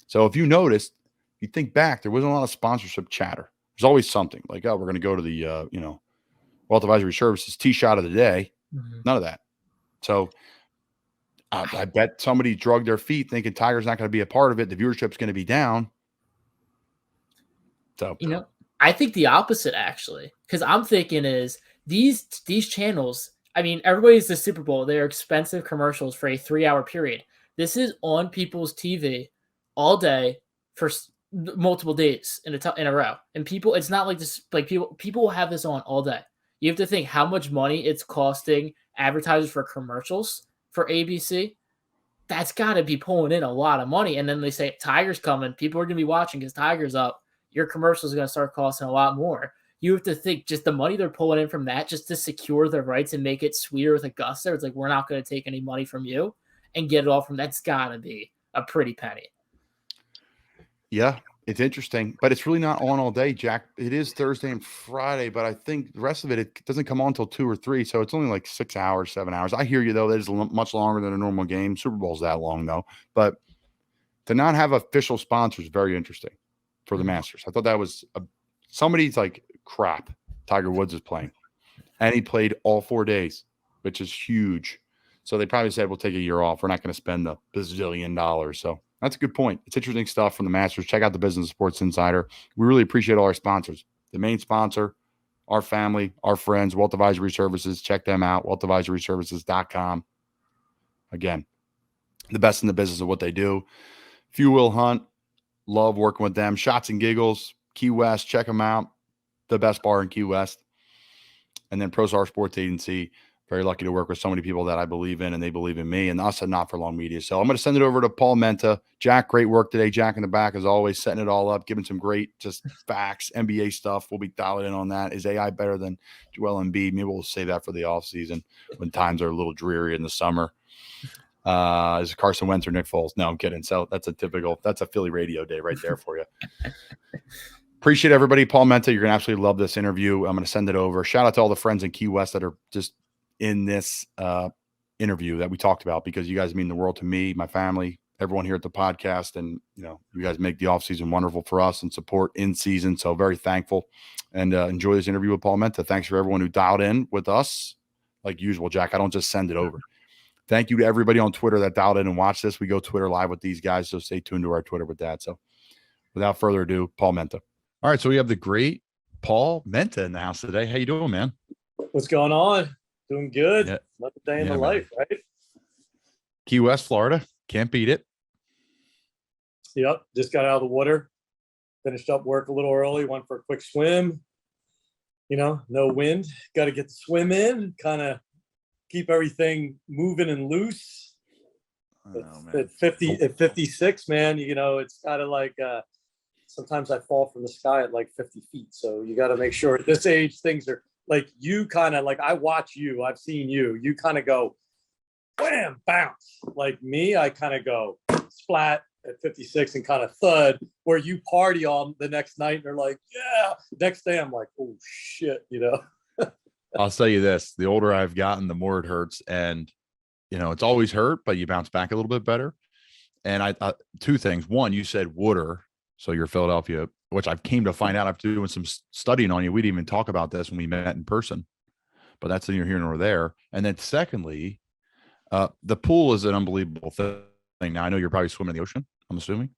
So if you noticed, you think back, there wasn't a lot of sponsorship chatter. There's always something like, oh, we're going to go to the, Wealth Advisory Services tee shot of the day. Mm-hmm. None of that. So I bet somebody drugged their feet thinking Tiger's not going to be a part of it. The viewership's going to be down. So, I think the opposite, actually, because I'm thinking is these channels, everybody's the Super Bowl. They're expensive commercials for a 3-hour period. This is on people's TV all day for multiple days in a row. And it's not like this, like people will have this on all day. You have to think how much money it's costing advertisers for commercials for ABC. That's got to be pulling in a lot of money. And then they say Tiger's coming. People are going to be watching because Tiger's up. your commercial is going to start costing a lot more. You have to think just the money they're pulling in from that just to secure their rights and make it sweeter with Augusta. It's like, we're not going to take any money from you and get it all from that's got to be a pretty penny. Yeah, it's interesting, but it's really not on all day, Jack. It is Thursday and Friday, but I think the rest of it doesn't come on until 2 or 3. So it's only like 6 hours, 7 hours. I hear you, though. That is much longer than a normal game. Super Bowl's that long, though. But to not have official sponsors is very interesting for the Masters. I thought that was somebody's like, crap, Tiger Woods is playing. And he played all 4 days, which is huge. So they probably said, we'll take a year off. We're not going to spend the bazillion dollars. So that's a good point. It's interesting stuff from the Masters. Check out the Business Sports Insider. We really appreciate all our sponsors. The main sponsor, our family, our friends, Wealth Advisory Services. Check them out, wealthadvisoryservices.com. Again, the best in the business of what they do. Few Will Hunt. Love working with them. Shots and Giggles, Key West. Check them out. The best bar in Key West. And then ProStar Sports Agency. Very lucky to work with so many people that I believe in, and they believe in me and us at Not For Long Media. So I'm going to send it over to Paul Menta. Jack, great work today. Jack in the back, as always, setting it all up, giving some great just facts, NBA stuff. We'll be dialing in on that. Is AI better than Joel Embiid? Maybe we'll save that for the offseason when times are a little dreary in the summer. Is Carson Wentz or Nick Foles? No, I'm kidding. So that's a Philly radio day right there for you. Appreciate everybody. Paul Menta, you're going to absolutely love this interview. I'm going to send it over. Shout out to all the friends in Key West that are just in this interview that we talked about, because you guys mean the world to me, my family, everyone here at the podcast. And, you guys make the off season wonderful for us and support in season. So very thankful, and enjoy this interview with Paul Menta. Thanks for everyone who dialed in with us. Like usual, Jack, I don't just send it over. Thank you to everybody on Twitter that dialed in and watched this. We go Twitter live with these guys, so stay tuned to our Twitter with that. So without further ado, Paul Menta. All right. So we have the great Paul Menta in the house today. How you doing, man? What's going on? Doing good. Yeah. Another day in the man. life, right? Key West, Florida. Can't beat it. Yep. Just got out of the water. Finished up work a little early. Went for a quick swim. No wind. Got to get the swim in. Kind of keep everything moving and loose. At 56, man. It's kind of like sometimes I fall from the sky at like 50 feet. So you got to make sure at this age things are. Like you kind of like, I watch you, I've seen you kind of go, wham, bounce. Like me, I kind of go splat at 56 and kind of thud, where you party on the next night and they're like, yeah. Next day I'm like, oh shit, I'll tell you this, the older I've gotten, the more it hurts. And, it's always hurt, but you bounce back a little bit better. And I two things. One, you said water. So you're Philadelphia, which I've came to find out after doing some studying on you. We didn't even talk about this when we met in person, but that's neither here nor there. And then secondly, the pool is an unbelievable thing. Now I know you're probably swimming in the ocean, I'm assuming.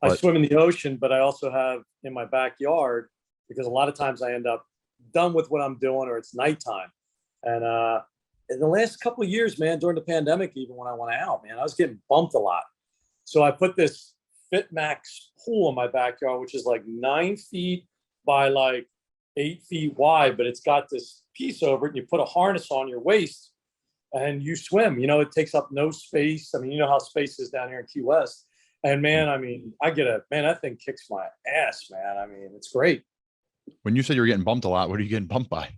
I swim in the ocean, but I also have in my backyard, because a lot of times I end up done with what I'm doing or it's nighttime. And in the last couple of years, man, during the pandemic, even when I went out, man, I was getting bumped a lot. So I put this FitMax pool in my backyard, which is like 9 feet by like 8 feet wide, but it's got this piece over it, and you put a harness on your waist and you swim. It takes up no space. I mean, you know how space is down here in Key West. And man, I mean, that thing kicks my ass, man. I mean, it's great. When you said you're getting bumped a lot, what are you getting bumped by?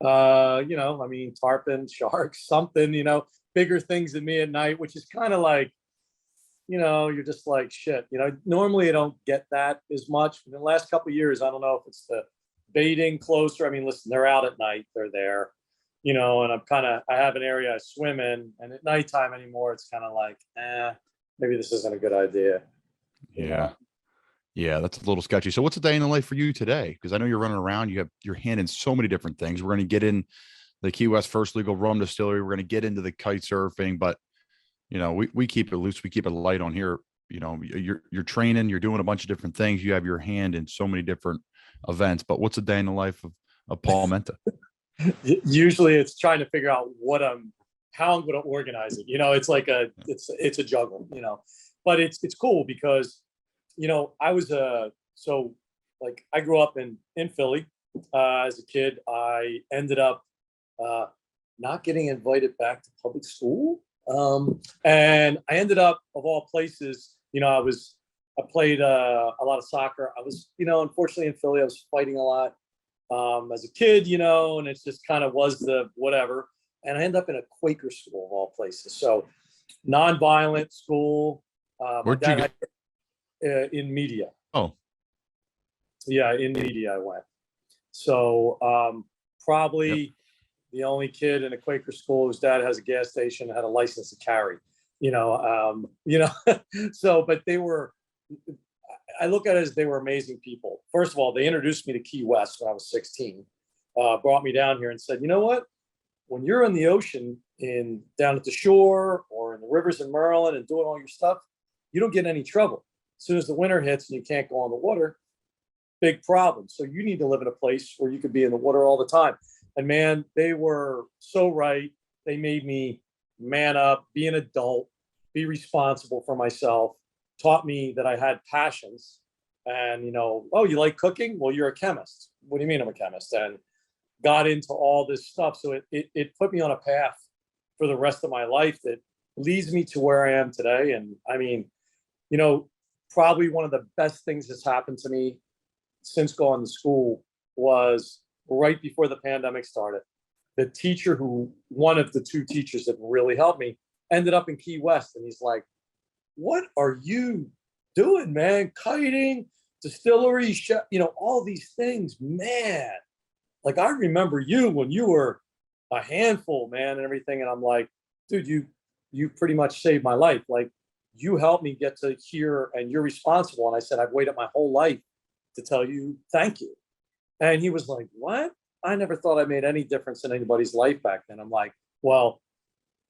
Tarpon, sharks, something, bigger things than me at night, which is kind of like, you're just like, shit, normally I don't get that as much. In the last couple of years, I don't know if it's the baiting closer. I mean, listen, they're out at night, they're there, and I have an area I swim in, and at nighttime anymore, it's kind of like, maybe this isn't a good idea. Yeah. Yeah, that's a little sketchy. So what's a day in the life for you today? Because I know you're running around, you have your hand in so many different things. We're going to get in the Key West First Legal Rum Distillery. We're going to get into the kite surfing, but we keep it loose. We keep it light on here. You're training, you're doing a bunch of different things. You have your hand in so many different events, but what's a day in the life of Paul Menta? Usually it's trying to figure out how I'm going to organize it. It's like it's a juggle, but it's cool because, I was I grew up in Philly. As a kid, I ended up not getting invited back to public school. And I ended up, of all places, I was I played a lot of soccer. I was, unfortunately in Philly, I was fighting a lot as a kid, and it just kind of was the whatever. And I ended up in a Quaker school of all places. So nonviolent school. My Where'd you dad had, in media. Oh, Yeah, in media I went. So probably the only kid in a Quaker school whose dad has a gas station and had a license to carry. So, but they were, I look at it as they were amazing people. First of all, they introduced me to Key West when I was 16, brought me down here and said, you know what? When you're in the ocean down at the shore or in the rivers in Maryland and doing all your stuff, you don't get any trouble. As soon as the winter hits and you can't go on the water, big problem. So you need to live in a place where you could be in the water all the time. And man, they were so right. They made me man up, be an adult, be responsible for myself, taught me that I had passions. And, oh, you like cooking? Well, you're a chemist. What do you mean I'm a chemist? And got into all this stuff. So it put me on a path for the rest of my life that leads me to where I am today. And I mean, probably one of the best things that's happened to me since going to school was right before the pandemic started. The teacher one of the two teachers that really helped me ended up in Key West. And he's like, what are you doing, man? Kiting, distillery, all these things, man. Like, I remember you when you were a handful, man, and everything. And I'm like, dude, you pretty much saved my life. Like, you helped me get to here and you're responsible. And I said, I've waited my whole life to tell you thank you. And he was like, what? I never thought I made any difference in anybody's life back then. I'm like, well,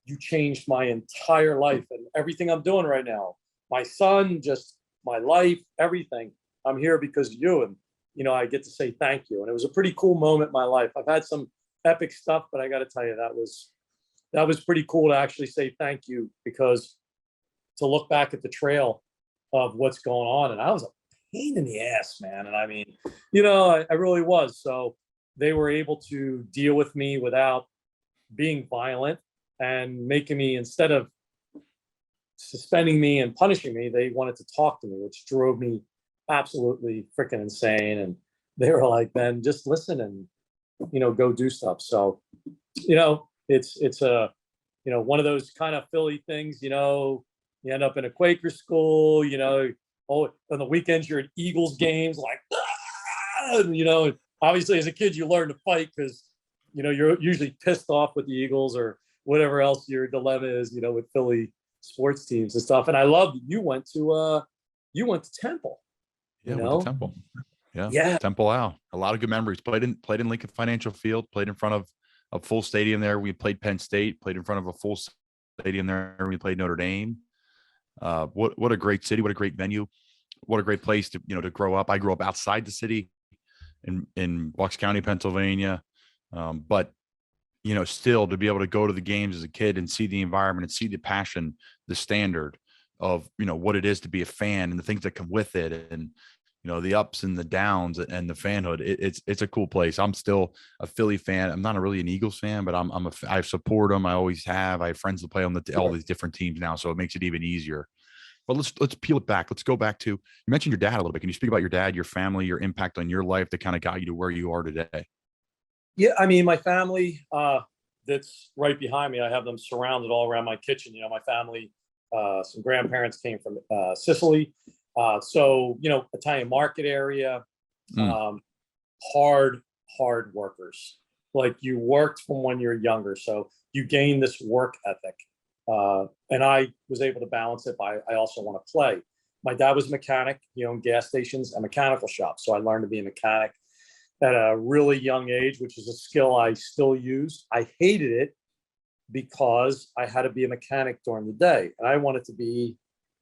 you changed my entire life and everything I'm doing right now. My son, just my life, everything. I'm here because of you. And, I get to say thank you. And it was a pretty cool moment in my life. I've had some epic stuff, but I got to tell you, that was pretty cool to actually say thank you, because to look back at the trail of what's going on. And I was a pain in the ass, man. And I mean, I really was. So they were able to deal with me without being violent and making me, instead of suspending me and punishing me, they wanted to talk to me, which drove me absolutely freaking insane. And they were like, Ben, just listen and, go do stuff. So, it's a, one of those kind of Philly things, you end up in a Quaker school, on the weekends you're at Eagles games, like, obviously as a kid you learn to fight because, you're usually pissed off with the Eagles or whatever else your dilemma is, with Philly sports teams and stuff. And I love that you went to Temple. yeah, went to Temple. Yeah. Temple Owl. A lot of good memories. Played in Lincoln Financial Field, played in front of a full stadium there. We played Penn State, played in front of a full stadium there. We played Notre Dame. What a great city, what a great venue, what a great place to grow up. I grew up outside the city in Bucks County, Pennsylvania. But still to be able to go to the games as a kid and see the environment and see the passion, the standard of what it is to be a fan and the things that come with it, and the ups and the downs and the fanhood. It's a cool place. I'm still a Philly fan. I'm not really an Eagles fan, but I support them. I always have. I have friends that play on all these different teams now, so it makes it even easier. But let's peel it back. Let's go back to, you mentioned your dad a little bit. Can you speak about your dad, your family, your impact on your life that kind of got you to where you are today? Yeah, I mean, my family that's right behind me, I have them surrounded all around my kitchen. My family, some grandparents came from Sicily. So, Italian market area, hard workers. Like, you worked from when you're younger. So you gain this work ethic. And I was able to balance it by, I also want to play. My dad was a mechanic. He owned gas stations and mechanical shops. So I learned to be a mechanic at a really young age, which is a skill I still use. I hated it because I had to be a mechanic during the day. And I wanted to be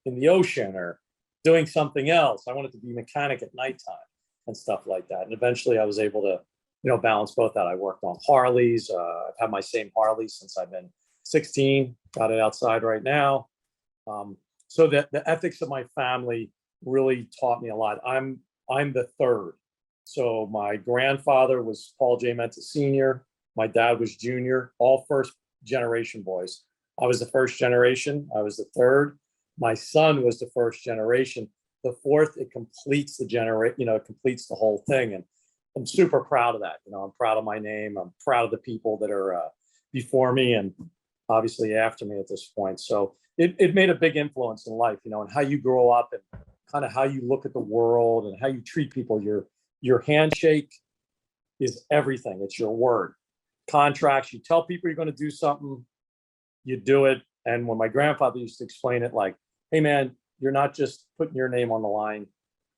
in the ocean or doing something else. I wanted to be a mechanic at nighttime and stuff like that. And eventually I was able to, balance both that. I worked on Harleys. I've had my same Harley since I've been 16, got it outside right now. So the ethics of my family really taught me a lot. I'm the third. So my grandfather was Paul J. Menta Sr. My dad was junior, all first generation boys. I was the first generation. I was the third. My son was the first generation. the fourth, it completes the it completes the whole thing. And I'm super proud of that. I'm proud of my name. I'm proud of the people that are before me and obviously after me at this point. So it made a big influence in life, and how you grow up and kind of how you look at the world and how you treat people. Your handshake is everything. It's your word. Contracts, you tell people you're going to do something, you do it. And when my grandfather used to explain it, like, hey man, you're not just putting your name on the line,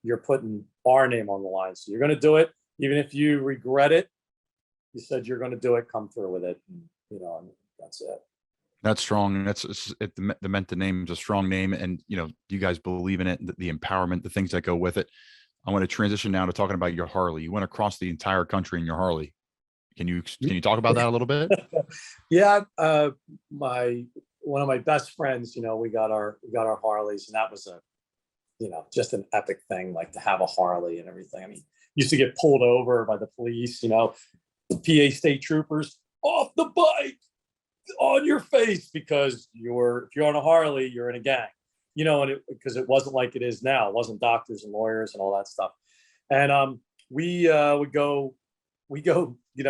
you're putting our name on the line. So you're going to do it. Even if you regret it, you said you're going to do it, come through with it. And, and that's it. That's strong. The Menta name is a strong name. And, you guys believe in it, the empowerment, the things that go with it. I want to transition now to talking about your Harley. You went across the entire country in your Harley. Can you talk about that a little bit? Yeah. One of my best friends, we got our Harleys, and that was just an epic thing, like to have a Harley and everything. I mean, used to get pulled over by the police, PA state troopers, off the bike, on your face, because if you're on a Harley, you're in a gang, and because it wasn't like it is now. It wasn't doctors and lawyers and all that stuff. And we go,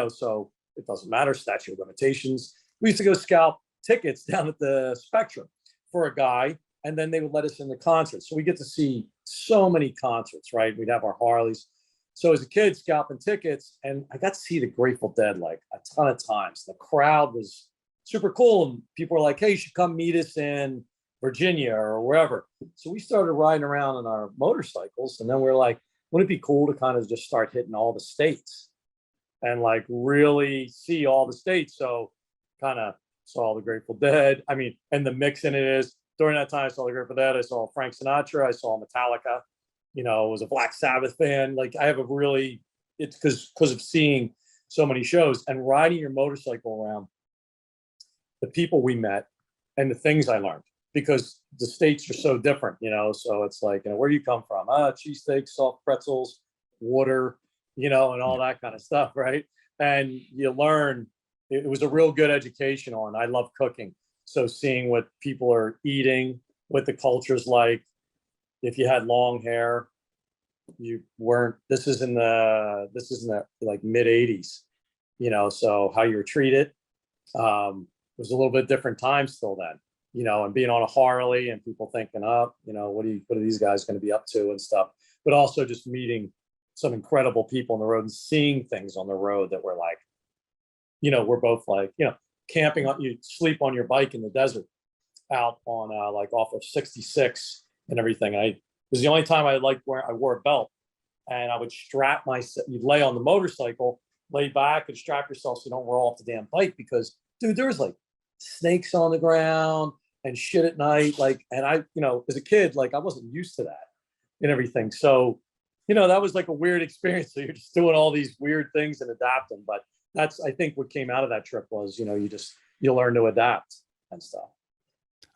so it doesn't matter, statute of limitations. We used to go scalp tickets down at the Spectrum for a guy, and then they would let us in the concerts. So we get to see so many concerts, right? We'd have our Harleys. So as a kid, scalping tickets, and I got to see the Grateful Dead like a ton of times. The crowd was super cool, and people were like, hey, you should come meet us in Virginia or wherever. So we started riding around on our motorcycles, and then we're like, wouldn't it be cool to kind of just start hitting all the states and like really see all the states? So kind of saw the Grateful Dead. I mean, and the mix in it is, during that time, I saw the Grateful Dead, I saw Frank Sinatra, I saw Metallica, was a Black Sabbath fan. Like I have it's because of seeing so many shows and riding your motorcycle around, the people we met and the things I learned, because the states are so different, so it's like, where do you come from? Cheesesteaks, soft pretzels, water, and all that kind of stuff, right? And you learn. It was a real good education on. I love cooking, so seeing what people are eating, what the culture's like. If you had long hair, you weren't. This is in the like mid '80s, so how you were treated. It was a little bit different time still then, and being on a Harley and people thinking, what are these guys going to be up to and stuff. But also just meeting some incredible people on the road and seeing things on the road that were like, we're both like, camping on, you sleep on your bike in the desert out on like off of 66 and everything. It was the only time I wore a belt, and I would strap myself. You'd lay on the motorcycle, lay back and strap yourself so you don't roll off the damn bike, because dude, there was like snakes on the ground and shit at night. Like, and I, as a kid, like I wasn't used to that and everything. So, that was like a weird experience. So you're just doing all these weird things and adapting, but that's, I think what came out of that trip was, you learn to adapt and stuff.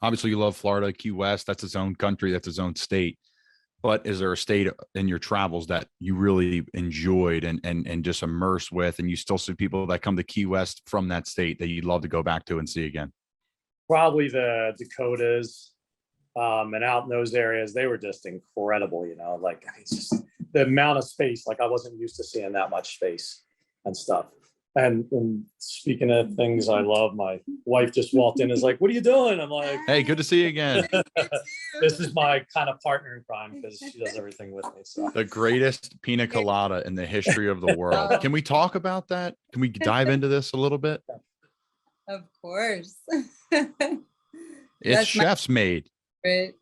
Obviously you love Florida, Key West, that's its own country, that's its own state. But is there a state in your travels that you really enjoyed and just immersed with, and you still see people that come to Key West from that state that you'd love to go back to and see again? Probably the Dakotas, and out in those areas, they were just incredible, like it's just the amount of space, like I wasn't used to seeing that much space and stuff. And speaking of things I love, my wife just walked in and is like, what are you doing? I'm like, hey, good to see you again. This is my kind of partner in crime, because she does everything with me. So the greatest Pinacolda in the history of the world. Can we talk about that? Can we dive into this a little bit? Of course. It's chef's made. It's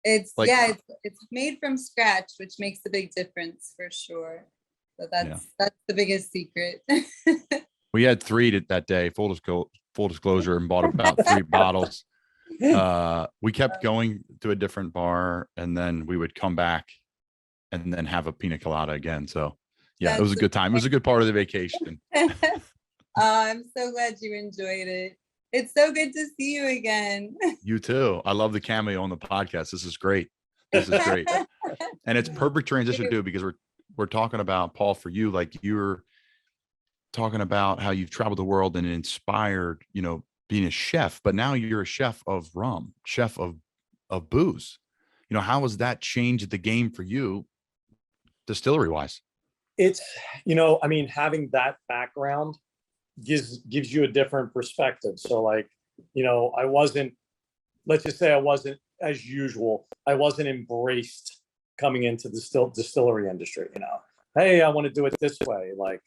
it's made from scratch, which makes a big difference for sure. So that's the biggest secret. We had 3 that day, full disclosure, and bought about 3 bottles. We kept going to a different bar, and then we would come back and then have a pina colada again. So it was a good time. It was a good part of the vacation. I'm so glad you enjoyed it. It's so good to see you again. You too. I love the cameo on the podcast. This is great. And it's perfect transition too, because we're talking about, Paul, for you, like you're talking about how you've traveled the world and inspired, being a chef, but now you're a chef of rum, chef of booze. how has that changed the game for you distillery wise? It's, I mean, having that background gives you a different perspective. So like, I wasn't, let's just say I wasn't, as usual, I wasn't embraced coming into the distillery industry, hey, I want to do it this way, like,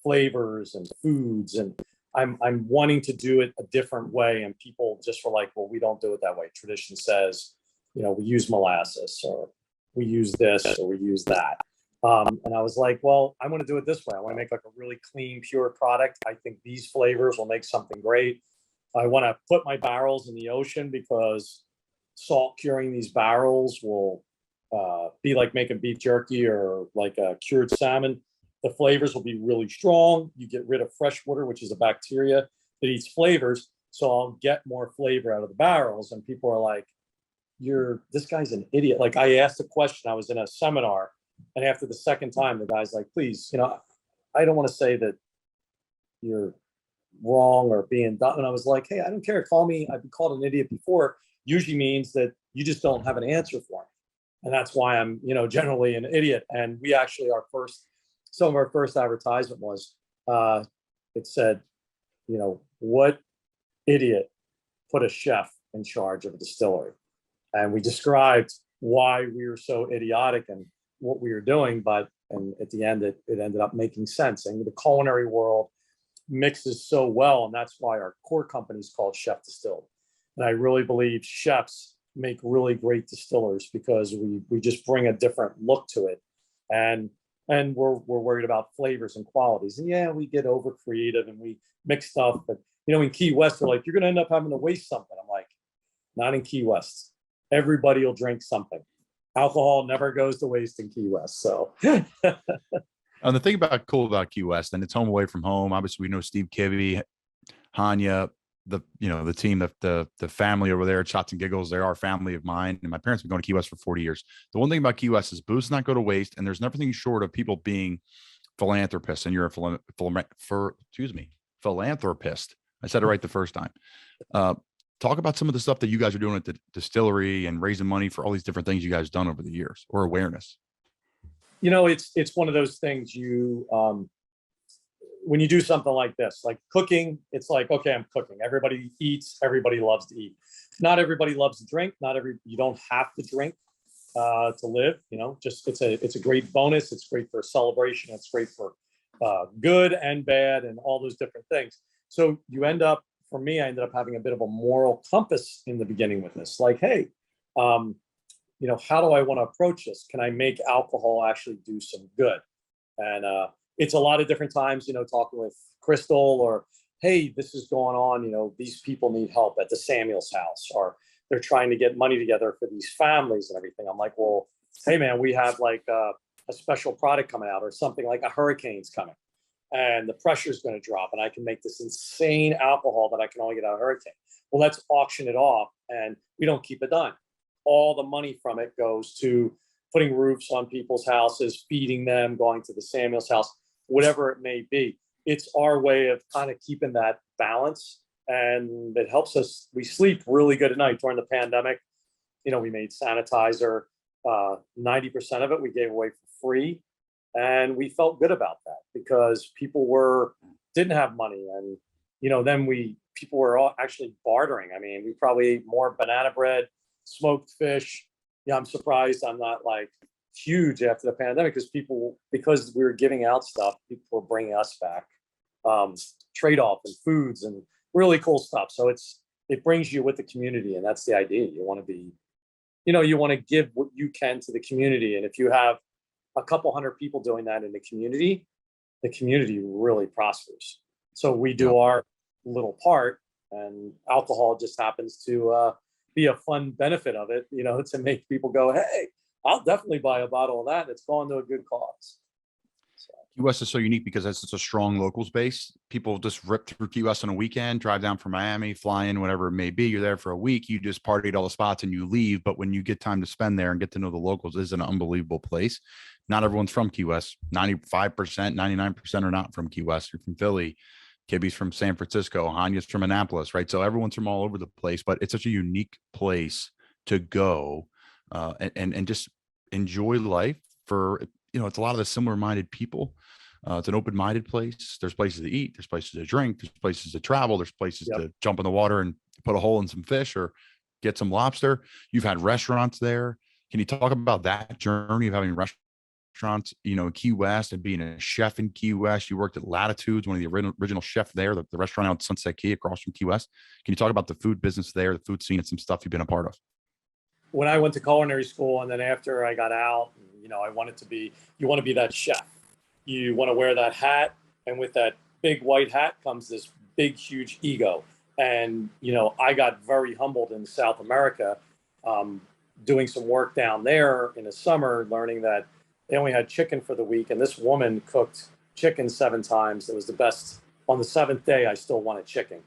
flavors and foods, and I'm wanting to do it a different way, and people just were like, well, we don't do it that way. Tradition says, we use molasses, or we use this, or we use that. And I was like, well, I want to do it this way. I want to make like a really clean, pure product. I think these flavors will make something great. I want to put my barrels in the ocean because salt curing these barrels will be like making beef jerky or like a cured salmon. The flavors will be really strong. You get rid of fresh water, which is a bacteria that eats flavors. So I'll get more flavor out of the barrels. And people are like, this guy's an idiot. Like, I asked a question. I was in a seminar, and after the second time, the guy's like, please, I don't want to say that you're wrong or being dumb. And I was like, hey, I don't care. Call me. I've been called an idiot before. Usually means that you just don't have an answer for me. And that's why I'm, generally an idiot. And we actually, some of our first advertisement was, it said, what idiot put a chef in charge of a distillery? And we described why we were so idiotic and what we were doing, and at the end, it ended up making sense. And the culinary world mixes so well, and that's why our core company is called Chef Distilled. And I really believe chefs make really great distillers because we just bring a different look to it, and we're worried about flavors and qualities. And yeah, we get over creative and we mix stuff, but in Key West, they're like, you're going to end up having to waste something. I'm like, not in Key West. Everybody will drink something. Alcohol never goes to waste in Key West. So, and the thing cool about Key West, and it's home away from home. Obviously, we know Steve Kivy, Hanya, the team, the family over there at Shots and Giggles. They are a family of mine, and my parents have been going to Key West for 40 years. The one thing about Key West is booze not go to waste, and there's nothing short of people being philanthropists. And you're a philanthropist. I said it right the first time. Talk about some of the stuff that you guys are doing at the distillery and raising money for all these different things you guys done over the years, or awareness. It's one of those things when you do something like this, like cooking, it's like, okay, I'm cooking. Everybody eats, everybody loves to eat. Not everybody loves to drink. You don't have to drink to live, just it's a great bonus. It's great for a celebration. It's great for good and bad and all those different things. So for me, I ended up having a bit of a moral compass in the beginning with this. Like, hey, how do I want to approach this? Can I make alcohol actually do some good? And it's a lot of different times, talking with Crystal, or, hey, this is going on, these people need help at the Samuel's house, or they're trying to get money together for these families and everything. I'm like, well, hey, man, we have like a special product coming out, or something like a hurricane's coming, and the pressure is going to drop, and I can make this insane alcohol that I can only get out of a hurricane. Well, let's auction it off, and we don't keep a dime. All the money from it goes to putting roofs on people's houses, feeding them, going to the Samuel's house, whatever it may be. It's our way of kind of keeping that balance, and it helps us. We sleep really good at night. During the pandemic, we made sanitizer. 90% of it we gave away for free. And we felt good about that because people didn't have money. And, then people were all actually bartering. I mean, we probably ate more banana bread, smoked fish. Yeah, I'm surprised I'm not like huge after the pandemic, because we were giving out stuff, people were bringing us back trade-off and foods and really cool stuff. So it brings you with the community, and that's the idea. You want to be, you want to give what you can to the community. And if you have a couple hundred people doing that in the community really prospers. So we do our little part, and alcohol just happens to be a fun benefit of it, to make people go, hey, I'll definitely buy a bottle of that. It's going to a good cause. So. Key West is so unique because it's such a strong locals base. People just rip through Key West on a weekend, drive down from Miami, fly in, whatever it may be. You're there for a week. You just party at all the spots and you leave. But when you get time to spend there and get to know the locals, it's an unbelievable place. Not everyone's from Key West. 95%, 99% are not from Key West. You're from Philly. Kibby's from San Francisco. Hanya's from Annapolis, right? So everyone's from all over the place, but it's such a unique place to go and just enjoy life for, it's a lot of the similar minded people. It's an open-minded place. There's places to eat, there's places to drink, there's places to travel, there's places to jump in the water and put a hole in some fish or get some lobster. You've had restaurants there. Can you talk about that journey of having restaurants, in Key West and being a chef in Key West? You worked at Latitudes, one of the original chef there, the restaurant out Sunset Key across from Key West. Can you talk about the food business there, the food scene, and some stuff you've been a part of? When I went to culinary school, and then after I got out, I wanted to be, you want to be that chef. You want to wear that hat. And with that big white hat comes this big, huge ego. And, I got very humbled in South America, doing some work down there in the summer, learning that they only had chicken for the week. And this woman cooked chicken 7 times. It was the best. On the 7th day, I still wanted chicken.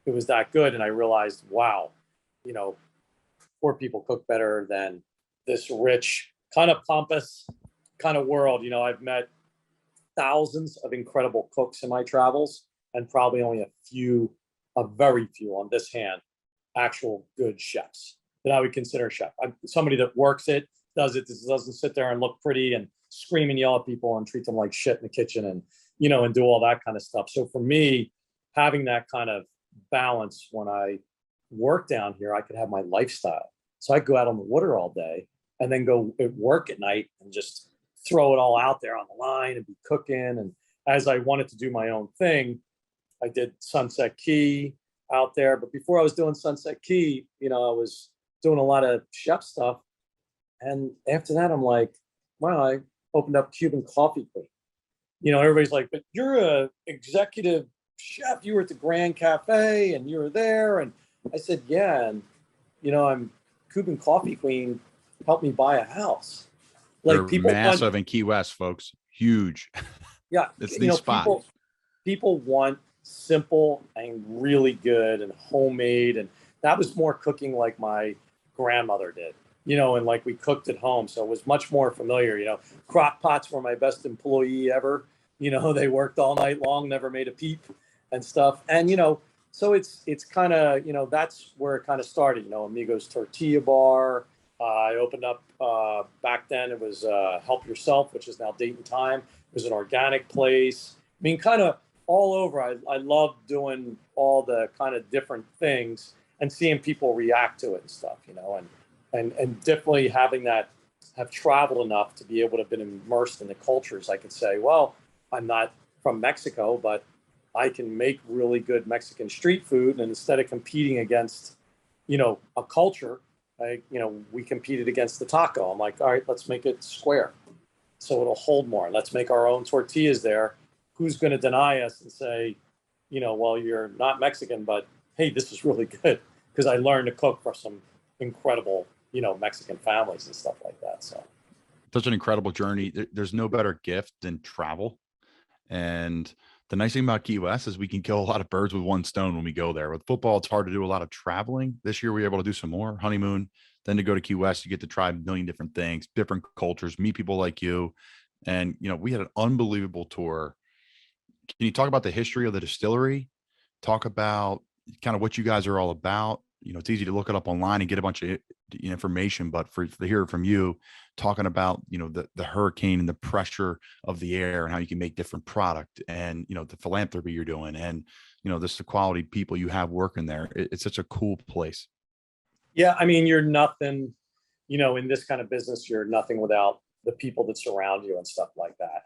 It was that good. And I realized, wow, poor people cook better than this rich, kind of pompous kind of world. I've met thousands of incredible cooks in my travels, and probably only a very few on this hand, actual good chefs that I would consider a chef. I'm somebody that works it, doesn't sit there and look pretty and scream and yell at people and treat them like shit in the kitchen and, and do all that kind of stuff. So for me, having that kind of balance when I work down here, I could have my lifestyle. So I go out on the water all day and then go at work at night and just throw it all out there on the line and be cooking. And as I wanted to do my own thing, I did Sunset Key out there. But before I was doing Sunset Key, I was doing a lot of chef stuff. And after that, I'm like, wow, I opened up Cuban Coffee Queen. Everybody's like, but you're a executive chef. You were at the Grand Cafe and you were there. And I said, yeah. And, I'm Cuban Coffee Queen helped me buy a house. Like, they're people massive in Key West, folks. Huge. Yeah. It's the spot. People want simple and really good and homemade. And that was more cooking like my grandmother did, and like we cooked at home. So it was much more familiar, crock pots were my best employee ever. They worked all night long, never made a peep and stuff. And, so it's kind of, that's where it kind of started, Amigos Tortilla Bar. I opened up, back then it was Help Yourself, which is now Date and Time. It was an organic place. I mean, kind of all over. I love doing all the kind of different things and seeing people react to it and stuff, and definitely have traveled enough to be able to have been immersed in the cultures. I could say, well, I'm not from Mexico, but I can make really good Mexican street food. And instead of competing against, a culture, we competed against the taco. I'm like, all right, let's make it square so it'll hold more. Let's make our own tortillas there. Who's going to deny us and say, well, you're not Mexican, but hey, this is really good, because I learned to cook for some incredible, Mexican families and stuff like that. So such an incredible journey. There's no better gift than travel. And the nice thing about Key West is we can kill a lot of birds with one stone when we go there. With football, it's hard to do a lot of traveling. This year, we were able to do some more honeymoon. Then to go to Key West, you get to try a million different things, different cultures, meet people like you. And, we had an unbelievable tour. Can you talk about the history of the distillery? Talk about kind of what you guys are all about. It's easy to look it up online and get a bunch of information, but to hear it from you, talking about, the hurricane and the pressure of the air and how you can make different product and, the philanthropy you're doing and, this the quality people you have working there. It's such a cool place. yeah, I mean, you're nothing, in this kind of business, you're nothing without the people that surround you and stuff like that.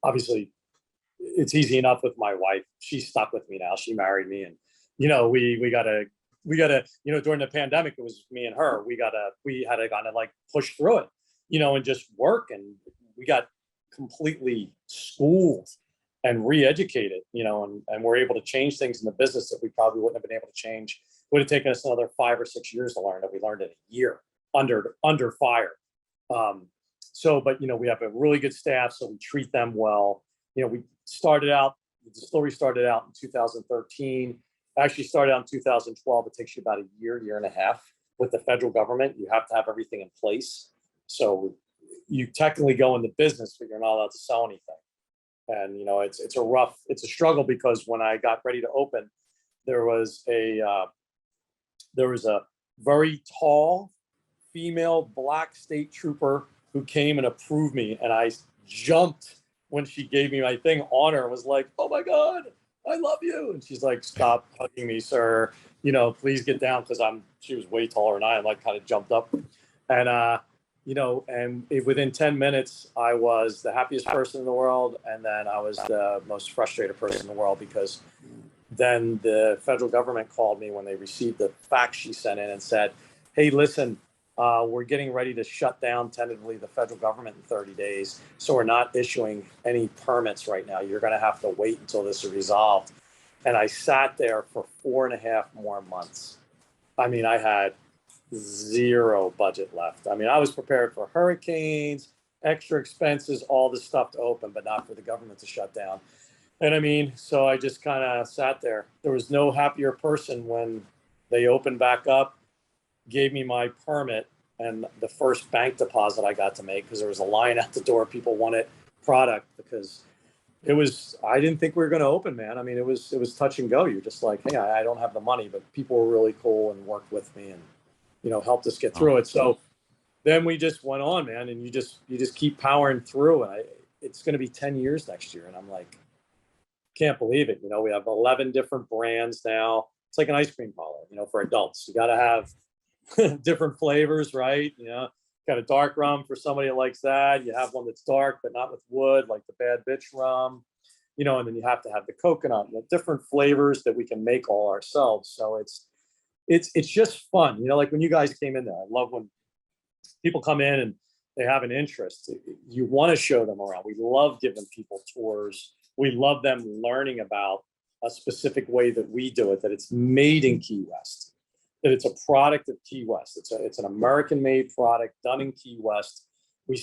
Obviously it's easy enough with my wife. She's stuck with me now. She married me, and, we gotta, during the pandemic, it was me and her. We had to kind of like push through it, and just work. And we got completely schooled and re-educated, and we're able to change things in the business that we probably wouldn't have been able to change. It would have taken us another 5 or 6 years to learn that we learned in a year under fire. But, we have a really good staff, so we treat them well. We started out, the distillery started out in 2013. Actually started out in 2012. It takes you about a year and a half with the federal government. You have to have everything in place. So you technically go into business, but you're not allowed to sell anything. And, it's a struggle, because when I got ready to open, there was a very tall female black state trooper who came and approved me. And I jumped when she gave me my thing on her and was like, oh my God, I love you. And she's like, stop hugging me, sir. You know, please get down, because she was way taller than I am, like kind of jumped up. And, you know, and within 10 minutes, I was the happiest person in the world. And then I was the most frustrated person in the world, because then the federal government called me when they received the fax she sent in and said, hey, listen, we're getting ready to shut down tentatively the federal government in 30 days. So we're not issuing any permits right now. You're going to have to wait until this is resolved. And I sat there for 4.5 more months. I mean, I had zero budget left. I mean, I was prepared for hurricanes, extra expenses, all this stuff to open, but not for the government to shut down. And I mean, so I just kind of sat there. There was no happier person when they opened back up, gave me my permit and the first bank deposit I got to make, because there was a line out the door. People wanted product, because I didn't think we were going to open, man. I mean, it was touch and go. You're just like, hey, I don't have the money, but people were really cool and worked with me and, you know, helped us get through it. So then we just went on, man. And you just keep powering through. And it's going to be 10 years next year. And I'm like, can't believe it. You know, we have 11 different brands now. It's like an ice cream parlor, you know, for adults. You got to have different flavors, right? You know, got a dark rum for somebody that likes that. You have one that's dark, but not with wood, like the Bad Bitch rum, you know, and then you have to have the coconut, you know, different flavors that we can make all ourselves. So it's just fun. You know, like when you guys came in there, I love when people come in and they have an interest. You want to show them around. We love giving people tours. We love them learning about a specific way that we do it, that it's made in Key West, that it's a product of Key West. It's an American-made product done in Key West. We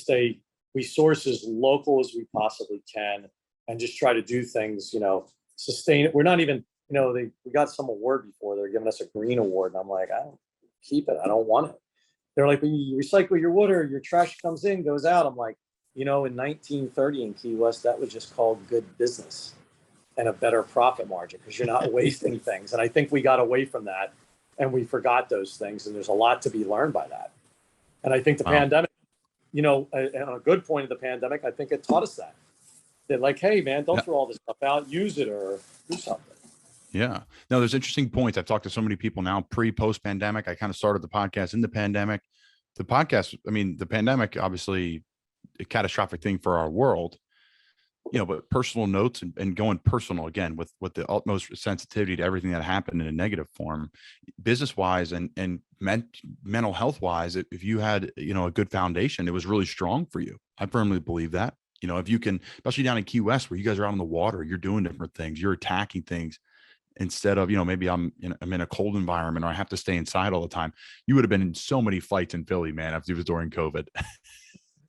source as local as we possibly can and just try to do things, you know, sustain it. We're not even, you know, we got some award before. They're giving us a green award. And I'm like, I don't keep it. I don't want it. They're like, when you recycle your water, your trash comes in, goes out. I'm like, you know, in 1930 in Key West, that was just called good business and a better profit margin, because you're not wasting things. And I think we got away from that and we forgot those things. And there's a lot to be learned by that. And I think the pandemic, you know, on a good point of the pandemic, I think it taught us that. They're like, hey, man, don't throw all this stuff out, use it or do something. Yeah. No, there's interesting points. I've talked to so many people now, post pandemic. I kind of started the podcast in the pandemic. The podcast, I mean, the pandemic, obviously a catastrophic thing for our world, you know, but personal notes and going personal again with the utmost sensitivity to everything that happened in a negative form, business wise and mental health wise. If you had, you know, a good foundation, it was really strong for you. I firmly believe that, you know, if you can, especially down in Key West where you guys are out on the water, you're doing different things, you're attacking things instead of, you know, maybe I'm in a cold environment or I have to stay inside all the time. You would have been in so many fights in Philly, man, if it was during COVID.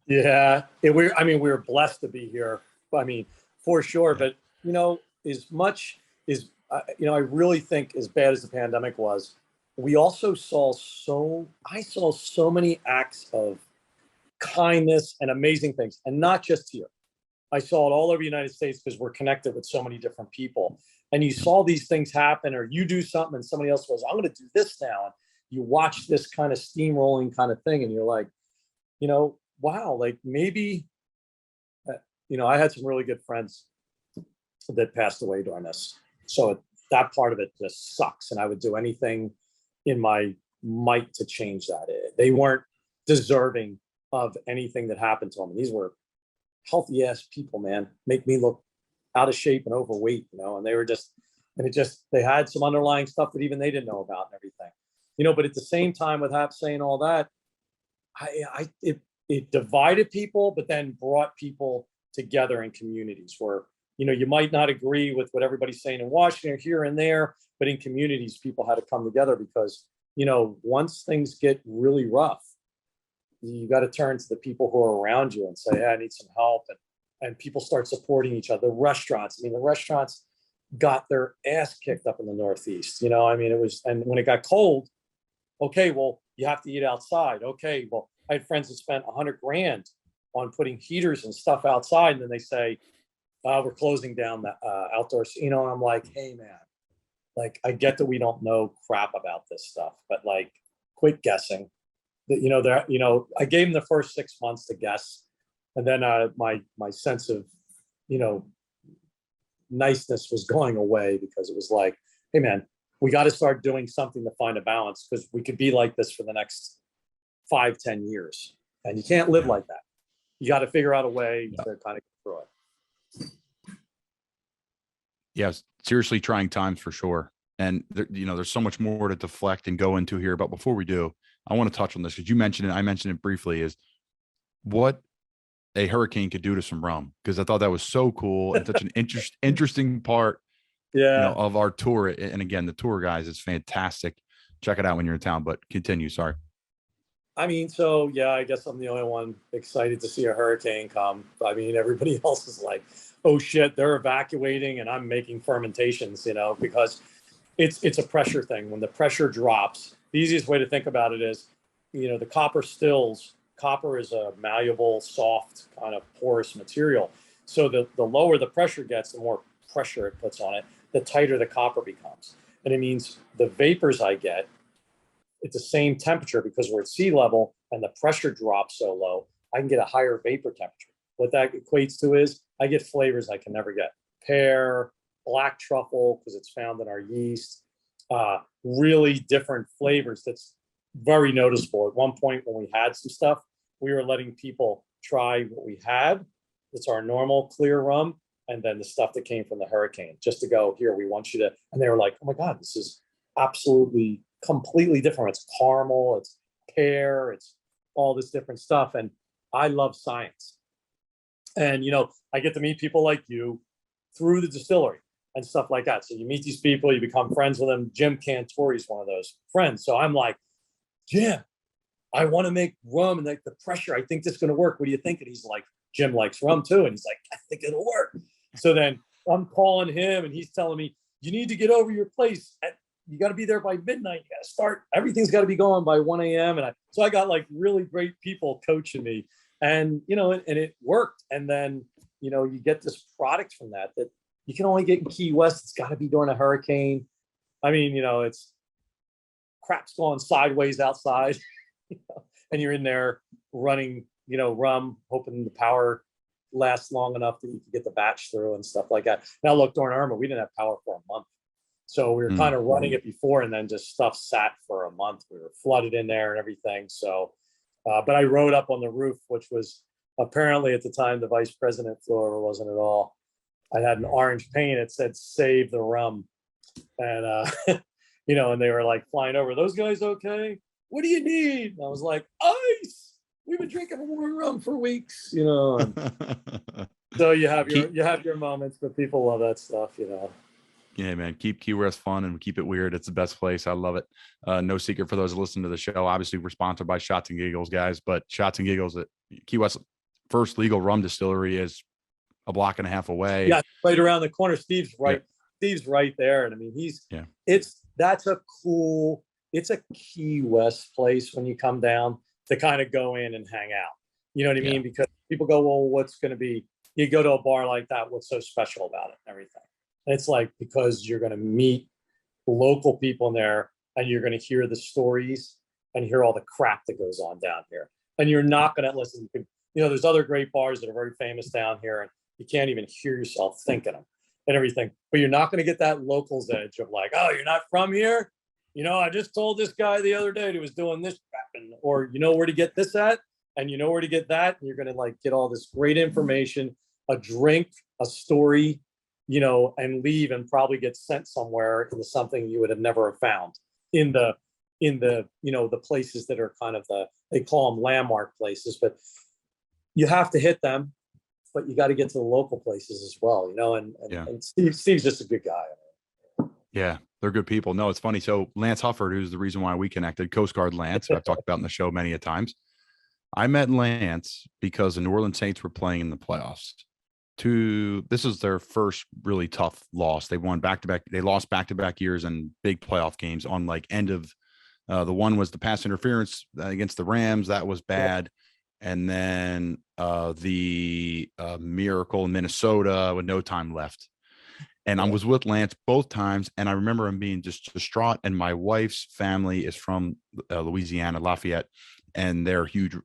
Yeah, we were blessed to be here. I mean, for sure. But, you know, as much as, you know, I really think as bad as the pandemic was, we also I saw so many acts of kindness and amazing things, and not just here. I saw it all over the United States because we're connected with so many different people. And you saw these things happen, or you do something and somebody else goes, I'm going to do this now. And you watch this kind of steamrolling kind of thing. And you're like, you know, wow, like maybe, you know, I had some really good friends that passed away during this. So that part of it just sucks. And I would do anything in my might to change that. They weren't deserving of anything that happened to them. And these were healthy ass people, man, make me look out of shape and overweight, you know, and they had some underlying stuff that even they didn't know about and everything, you know, but at the same time, without saying all that, it divided people, but then brought people together in communities where, you know, you might not agree with what everybody's saying in Washington or here and there, but in communities, people had to come together because, you know, once things get really rough, you got to turn to the people who are around you and say, hey, I need some help. And people start supporting each other. The restaurants got their ass kicked up in the Northeast. You know, I mean, and when it got cold, okay, well, you have to eat outside. Okay, well, I had friends that spent $100,000 on putting heaters and stuff outside. And then they say, we're closing down the outdoors, you know, and I'm like, hey, man, like, I get that we don't know crap about this stuff, but like, quit guessing. I gave them the first 6 months to guess. And then my sense of, niceness was going away, because it was like, hey man, we got to start doing something to find a balance, because we could be like this for the next 5-10 years. And you can't live like that. You got to figure out a way to kind of get through it. Yes, seriously trying times for sure. And there's so much more to deflect and go into here. But before we do, I want to touch on this, because you mentioned it. I mentioned it briefly, is what a hurricane could do to some rum, because I thought that was so cool and such an interesting part of our tour. And again, the tour guys is fantastic. Check it out when you're in town, but continue. Sorry. I mean, I guess I'm the only one excited to see a hurricane come. I mean, everybody else is like, oh shit, they're evacuating and I'm making fermentations, because it's a pressure thing. When the pressure drops, the easiest way to think about it is, the copper stills. Copper is a malleable, soft, kind of porous material. So the lower the pressure gets, the more pressure it puts on it, the tighter the copper becomes. And it means the vapors I get at the same temperature, because we're at sea level and the pressure drops so low, I can get a higher vapor temperature. What that equates to is I get flavors I can never get. Pear, black truffle, because it's found in our yeast, really different flavors. That's very noticeable. At one point when we had some stuff, we were letting people try what we had. It's our normal clear rum, and then the stuff that came from the hurricane, just to go, here, we want you to, and they were like, oh my God, this is absolutely completely different. It's caramel, it's pear, it's all this different stuff. And I love science. And, I get to meet people like you through the distillery and stuff like that. So you meet these people, you become friends with them. Jim Cantori's one of those friends. So I'm like, Jim, I want to make rum, and like the pressure, I think this is going to work. What do you think? And he's like, Jim likes rum too. And he's like, I think it'll work. So then I'm calling him and he's telling me, you need to get over your place. You got to be there by midnight. You got to start. Everything's got to be going by 1 a.m. So I got like really great people coaching me, and, and it worked. And then, you get this product from that you can only get in Key West. It's got to be during a hurricane. I mean, it's crap's going sideways outside, and you're in there running, rum, hoping the power lasts long enough that you can get the batch through and stuff like that. Now, look, during Irma, we didn't have power for a month. So we were kind of running it before, and then just stuff sat for a month. We were flooded in there and everything. So, but I rode up on the roof, which was apparently at the time the vice president flew over, wasn't at all. I had an orange paint. It said, save the rum. And, and they were like flying over. Those guys okay? What do you need? And I was like, ice. We've been drinking warm rum for weeks, and so you have your moments, but people love that stuff, Yeah, man. Keep Key West fun and keep it weird. It's the best place. I love it. No secret for those listening to the show. Obviously, we're sponsored by Shots and Giggles, guys, but Shots and Giggles at Key West First Legal Rum Distillery is a block and a half away. Yeah, right around the corner. Steve's right. Yeah. Steve's right there. And I mean, it's a Key West place when you come down to kind of go in and hang out. You know what I mean? Because people go, well, what's going to be, you go to a bar like that, what's so special about it and everything? And it's like, because you're going to meet local people in there, and you're going to hear the stories and hear all the crap that goes on down here. And you're not going to listen. There's other great bars that are very famous down here, and you can't even hear yourself thinking them and everything. But you're not going to get that locals edge of like, oh, you're not from here? I just told this guy the other day that he was doing this, or you know where to get this at, and you know where to get that. And you're going to like get all this great information, a drink, a story, and leave and probably get sent somewhere into something you would have never found in the the places that are kind of they call them landmark places, but you have to hit them, but you got to get to the local places as well, and Steve's just a good guy. Yeah, they're good people. No, it's funny. So Lance Hufford, who's the reason why we connected, Coast Guard Lance, I've talked about in the show many a times. I met Lance because the New Orleans Saints were playing in the playoffs. This is their first really tough loss. They won back-to-back. They lost back-to-back years in big playoff games on like end of the one was the pass interference against the Rams. That was bad. And then the miracle in Minnesota with no time left. And I was with Lance both times, and I remember him being just distraught. And my wife's family is from Louisiana, Lafayette, and they're huge,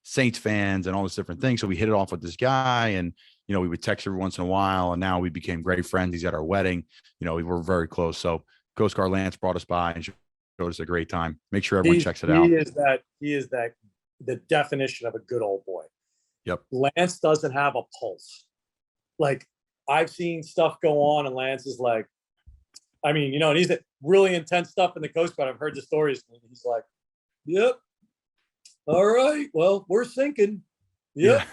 Saints fans and all this different things. So we hit it off with this guy, and we would text every once in a while, and now we became great friends. He's at our wedding. We were very close. So Coast Guard Lance brought us by and showed us a great time. Make sure everyone checks it out. He is the definition of a good old boy. Yep. Lance doesn't have a pulse. Like, I've seen stuff go on, and Lance is like, and he's really intense stuff in the Coast Guard. I've heard the stories. And he's like, yep. All right. Well, we're sinking. Yep. Yeah.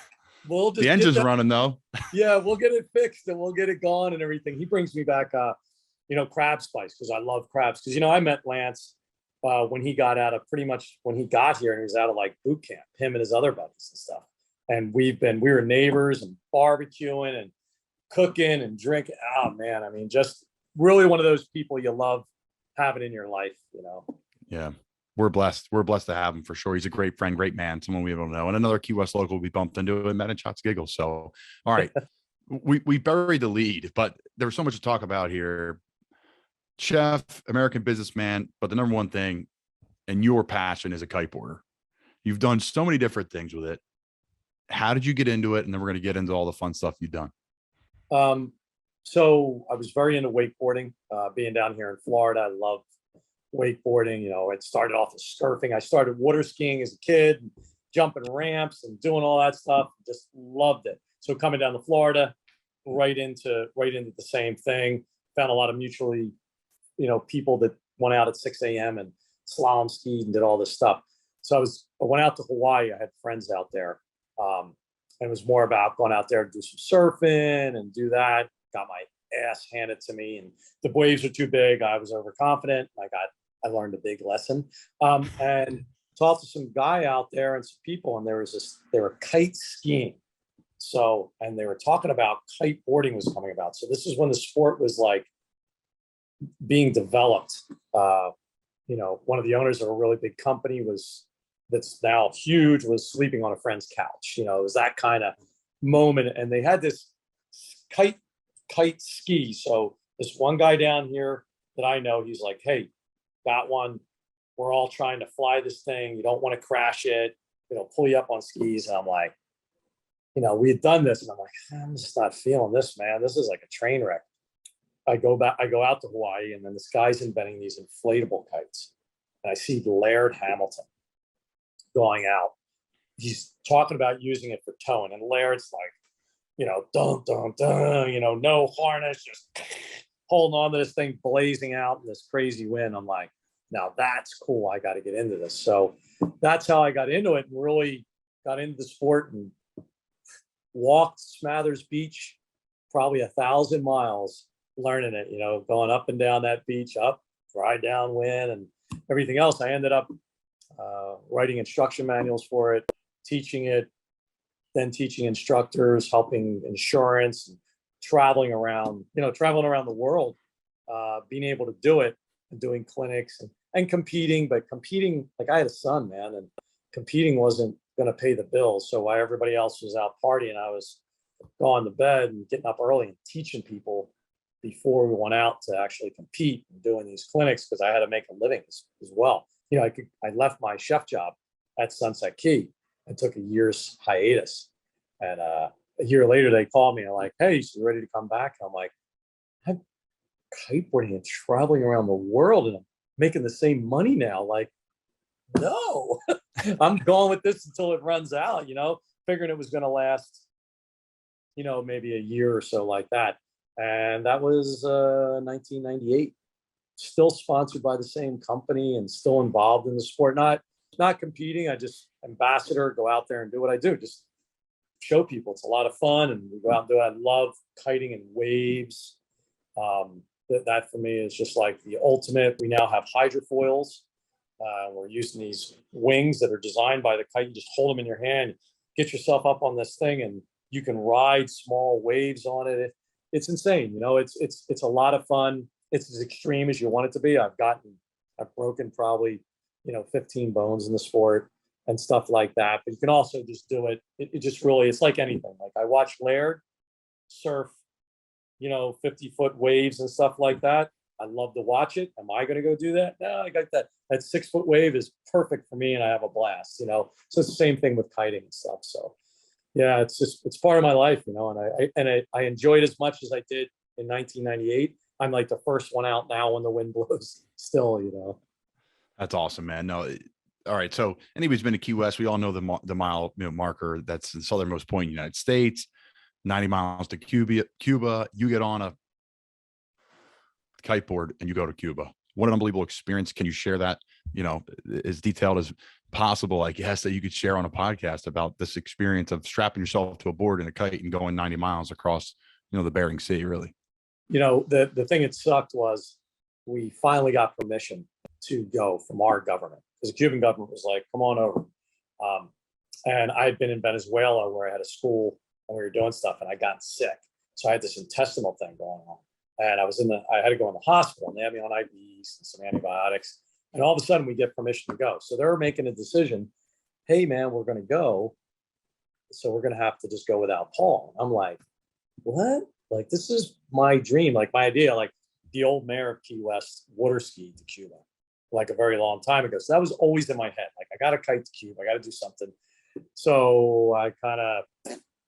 We'll just the engine's running though. Yeah, we'll get it fixed and we'll get it gone and everything. He brings me back, crab spice, because I love crabs. Because I met Lance when he got when he got here, and he was out of like boot camp. Him and his other buddies and stuff. And we were neighbors and barbecuing and cooking and drinking. Oh man, just really one of those people you love having in your life. Yeah. We're blessed. We're blessed to have him for sure. He's a great friend, great man, someone we don't know. And another Key West local we bumped into and met in Shots Giggles. So, all right, we buried the lead, but there was so much to talk about here. Chef, American businessman, but the number one thing and your passion is a kiteboarder. You've done so many different things with it. How did you get into it? And then we're going to get into all the fun stuff you've done. So I was very into wakeboarding, being down here in Florida. I love wakeboarding. It started off as surfing. I started water skiing as a kid, jumping ramps and doing all that stuff. Just loved it. So coming down to Florida, right into the same thing. Found a lot of mutually, people that went out at 6 a.m. and slalom skied and did all this stuff. So I went out to Hawaii. I had friends out there. And it was more about going out there to do some surfing and do that. Got my ass handed to me, and the waves are too big. I was overconfident. I learned a big lesson, and talked to some guy out there and some people, and they were kite skiing. So, and they were talking about kiteboarding was coming about. So this is when the sport was like being developed. One of the owners of a really big company that's now huge was sleeping on a friend's couch. It was that kind of moment, and they had this kite ski. So this one guy down here that I know, he's like, hey, got one. We're all trying to fly this thing. You don't want to crash it. Pull you up on skis. And I'm like, we had done this, and I'm like, I'm just not feeling this, man. This is like a train wreck. I go out to Hawaii, and then this guy's inventing these inflatable kites. And I see Laird Hamilton going out. He's talking about using it for towing, and Laird's like, dun, dun, dun, no harness, just holding on to this thing, blazing out in this crazy wind. I'm like, now that's cool. I got to get into this. So that's how I got into it, and really got into the sport and walked Smathers Beach, probably 1,000 miles learning it, going up and down that beach, up, dry downwind and everything else. I ended up writing instruction manuals for it, teaching it, then teaching instructors, helping insurance, and traveling around the world, being able to do it and doing clinics and competing. But competing, like, I had a son, man, and competing wasn't going to pay the bills. So while everybody else was out partying, I was going to bed and getting up early and teaching people before we went out to actually compete and doing these clinics, because I had to make a living as well. I left my chef job at Sunset Key and took a year's hiatus. And a year later, they called me and like, hey, so you ready to come back? And I'm like, I'm kiteboarding and traveling around the world, and I'm making the same money now. Like, no, I'm going with this until it runs out, figuring it was going to last, maybe a year or so like that. And that was 1998. Still sponsored by the same company and still involved in the sport. Not competing. I just ambassador, go out there and do what I do. Just show people it's a lot of fun, and we go out and do it. I love kiting and waves. That for me is just like the ultimate. We now have hydrofoils. We're using these wings that are designed by the kite. You just hold them in your hand, get yourself up on this thing, and you can ride small waves on it. It's insane. It's a lot of fun. It's as extreme as you want it to be. I've broken probably, 15 bones in the sport and stuff like that. But you can also just do it. It just really, it's like anything. Like, I watched Laird surf, 50-foot waves and stuff like that. I love to watch it. Am I going to go do that? No, I got that 6 foot wave is perfect for me, and I have a blast, you know. So it's the same thing with kiting and stuff. So yeah, it's part of my life, you know, and I enjoyed as much as I did in 1998. I'm like the first one out now when the wind blows still, you know. That's awesome, man. No, all right. So anybody's been to Key West, we all know the mile marker. That's the southernmost point in the United States. 90 miles to Cuba. You get on a kiteboard and you go to Cuba. What an unbelievable experience. Can you share that, you know, as detailed as possible, I guess, that you could share on a podcast about this experience of strapping yourself to a board and a kite and going 90 miles across, you know, the Bering Sea, really? You know, the thing that sucked was we finally got permission to go from our government, because the Cuban government was like, come on over. And I'd been in Venezuela where I had a school and we were doing stuff, and I got sick. So I had this intestinal thing going on. And I had to go in the hospital, and they had me on IVs and some antibiotics. And all of a sudden we get permission to go. So they're making a decision. Hey man, we're going to go. So we're going to have to just go without Paul. I'm like, what? Like, this is my dream. Like my idea, like the old mayor of Key West water skied to Cuba like a very long time ago. So that was always in my head. Like, I got to kite to Cuba. I got to do something. So I kind of,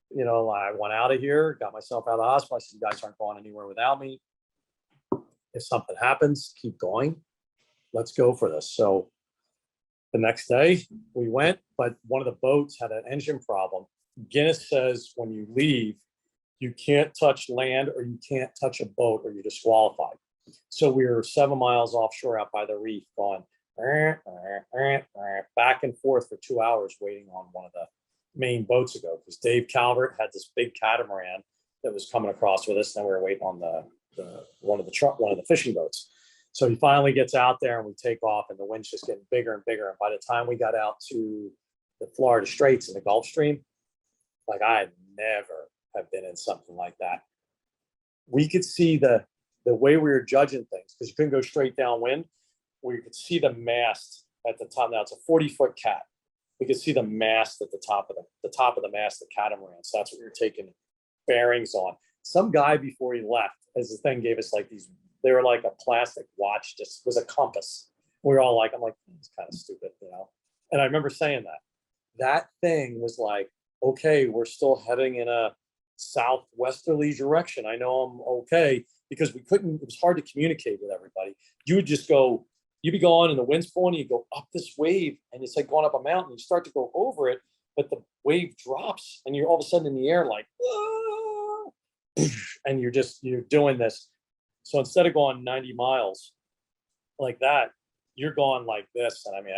you know, I went out of here, got myself out of the hospital. I said, you guys aren't going anywhere without me. If something happens, keep going. Let's go for this. So the next day we went, but one of the boats had an engine problem. Guinness says when you leave, you can't touch land or you can't touch a boat or you're disqualified. So we were 7 miles offshore out by the reef going back and forth for 2 hours waiting on one of the main boats to go, because Dave Calvert had this big catamaran that was coming across with us, and then we were waiting on one of the fishing boats. So he finally gets out there and we take off, and the wind's just getting bigger and bigger. And by the time we got out to the Florida Straits and the Gulf Stream, like, I never have been in something like that. We could see the way we were judging things, because you couldn't go straight downwind. We could see the mast at the top. Now it's a 40-foot cat. We could see the mast at the top of the mast, the catamaran. So that's what we were taking bearings on. Some guy before he left, as the thing, gave us like these. They were like a plastic watch, just was a compass. We were all like, I'm like, it's kind of stupid, you know. And I remember saying that thing was like, okay, we're still heading in a southwesterly direction. I know I'm okay, because it was hard to communicate with everybody. You would just go, you'd be going and the wind's pulling you, go up this wave, and it's like going up a mountain. You start to go over it, but the wave drops and you're all of a sudden in the air like, and you're doing this. So instead of going 90 miles like that, you're going like this. And I mean,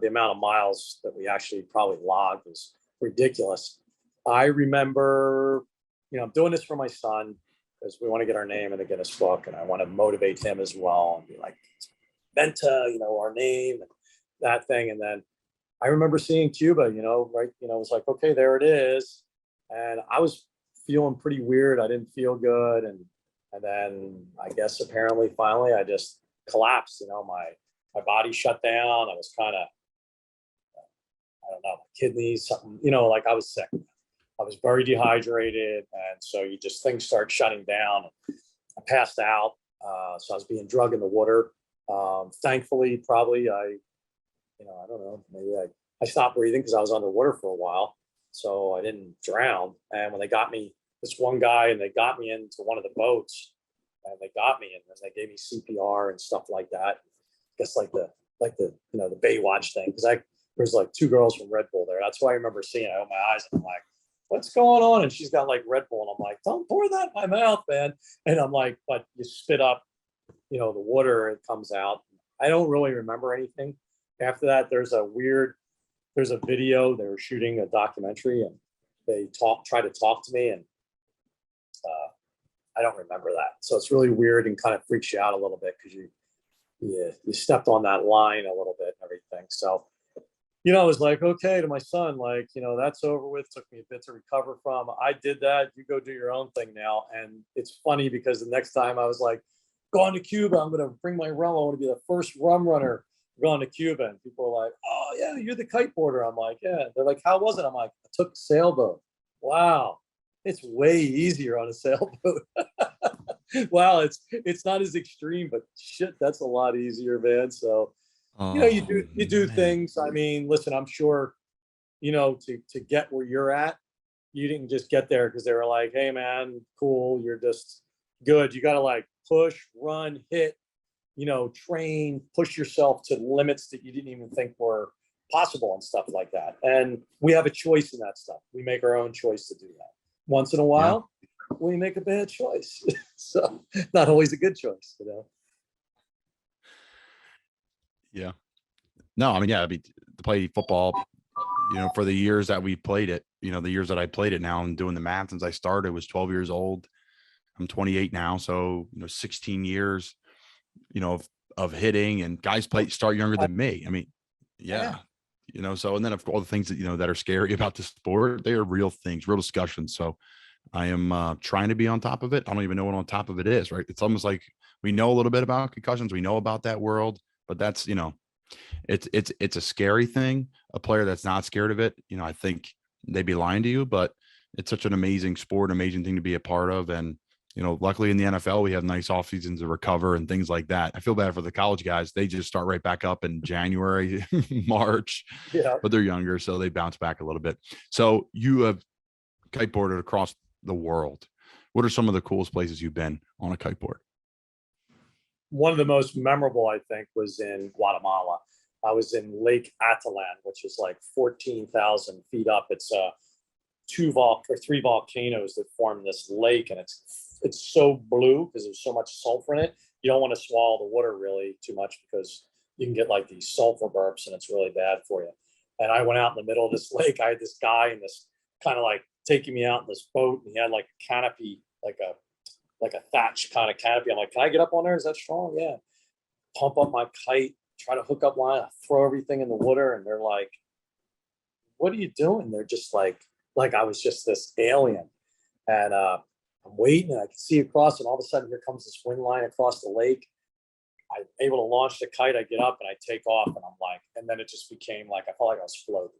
the amount of miles that we actually probably logged was ridiculous. I remember, I'm doing this for my son because we want to get our name in the Guinness book, and I want to motivate him as well and be like, Menta, our name, and that thing. And then I remember seeing Cuba, right, it was like, okay, there it is. And I was feeling pretty weird. I didn't feel good. And then I guess apparently finally I just collapsed, my body shut down. I was kind of, I don't know, kidneys, something, like I was sick. I was very dehydrated. And so things start shutting down. I passed out. So I was being drugged in the water. Thankfully, probably I don't know, maybe I stopped breathing because I was underwater for a while. So I didn't drown. And when they got me, this one guy, and they got me into one of the boats, and they got me, and then they gave me CPR and stuff like that. I guess like the the Baywatch thing, because there's like 2 girls from Red Bull there. That's why I remember seeing it. I opened my eyes and I'm like, what's going on? And she's got like Red Bull, and I'm like, don't pour that in my mouth, man. And I'm like, but you spit up, the water, it comes out. I don't really remember anything. After that, there's a video. They were shooting a documentary, and they try to talk to me, and I don't remember that. So it's really weird and kind of freaks you out a little bit, because you stepped on that line a little bit and everything. So, I was like, okay, to my son, like, that's over with. Took me a bit to recover from. I did that. You go do your own thing now. And it's funny because the next time I was like, going to Cuba, I'm going to bring my rum. I want to be the first rum runner going to Cuba. And people are like, oh yeah, you're the kiteboarder. I'm like, yeah. They're like, how was it? I'm like, I took a sailboat. Wow. It's way easier on a sailboat. Well, it's not as extreme, but shit, that's a lot easier, man. So, you do things. I mean, listen, I'm sure, to get where you're at, you didn't just get there because they were like, hey man, cool, you're just good. You got to like push, run, hit, train, push yourself to limits that you didn't even think were possible and stuff like that. And we have a choice in that stuff. We make our own choice to do that. Once in a while, we make a bad choice. So not always a good choice, Yeah. No, I mean, to play football, for the years that we played it, the years that I played it, now I'm doing the math since I started, was 12 years old. I'm 28 now. So, 16 years, of hitting, and guys start younger than me. I mean, yeah. So, and then of all the things that, that are scary about the sport, they are real things, real discussions. So I am trying to be on top of it. I don't even know what on top of it is, right? It's almost like we know a little bit about concussions. We know about that world, but that's, it's a scary thing. A player that's not scared of it, I think they'd be lying to you, but it's such an amazing sport, amazing thing to be a part of. And, luckily in the NFL, we have nice off seasons to recover and things like that. I feel bad for the college guys. They just start right back up in January, March, but they're younger, so they bounce back a little bit. So you have kiteboarded across the world. What are some of the coolest places you've been on a kiteboard? One of the most memorable, I think, was in Guatemala. I was in Lake Atalan, which is like 14,000 feet up. It's 3 volcanoes that form this lake, and it's so blue because there's so much sulfur in it. You don't want to swallow the water really too much because you can get like these sulfur burps, and it's really bad for you. And I went out in the middle of this lake. I had this guy in this kind of like taking me out in this boat, and he had like a canopy, like a thatch kind of canopy. I'm like, can I get up on there? Is that strong? Yeah. Pump up my kite, try to hook up line, I throw everything in the water, and they're like, what are you doing? They're just like I was just this alien. And I'm waiting, and I can see across, and all of a sudden here comes this wind line across the lake. I'm able to launch the kite. I get up and I take off, and I'm like, and then it just became like, I felt like I was floating,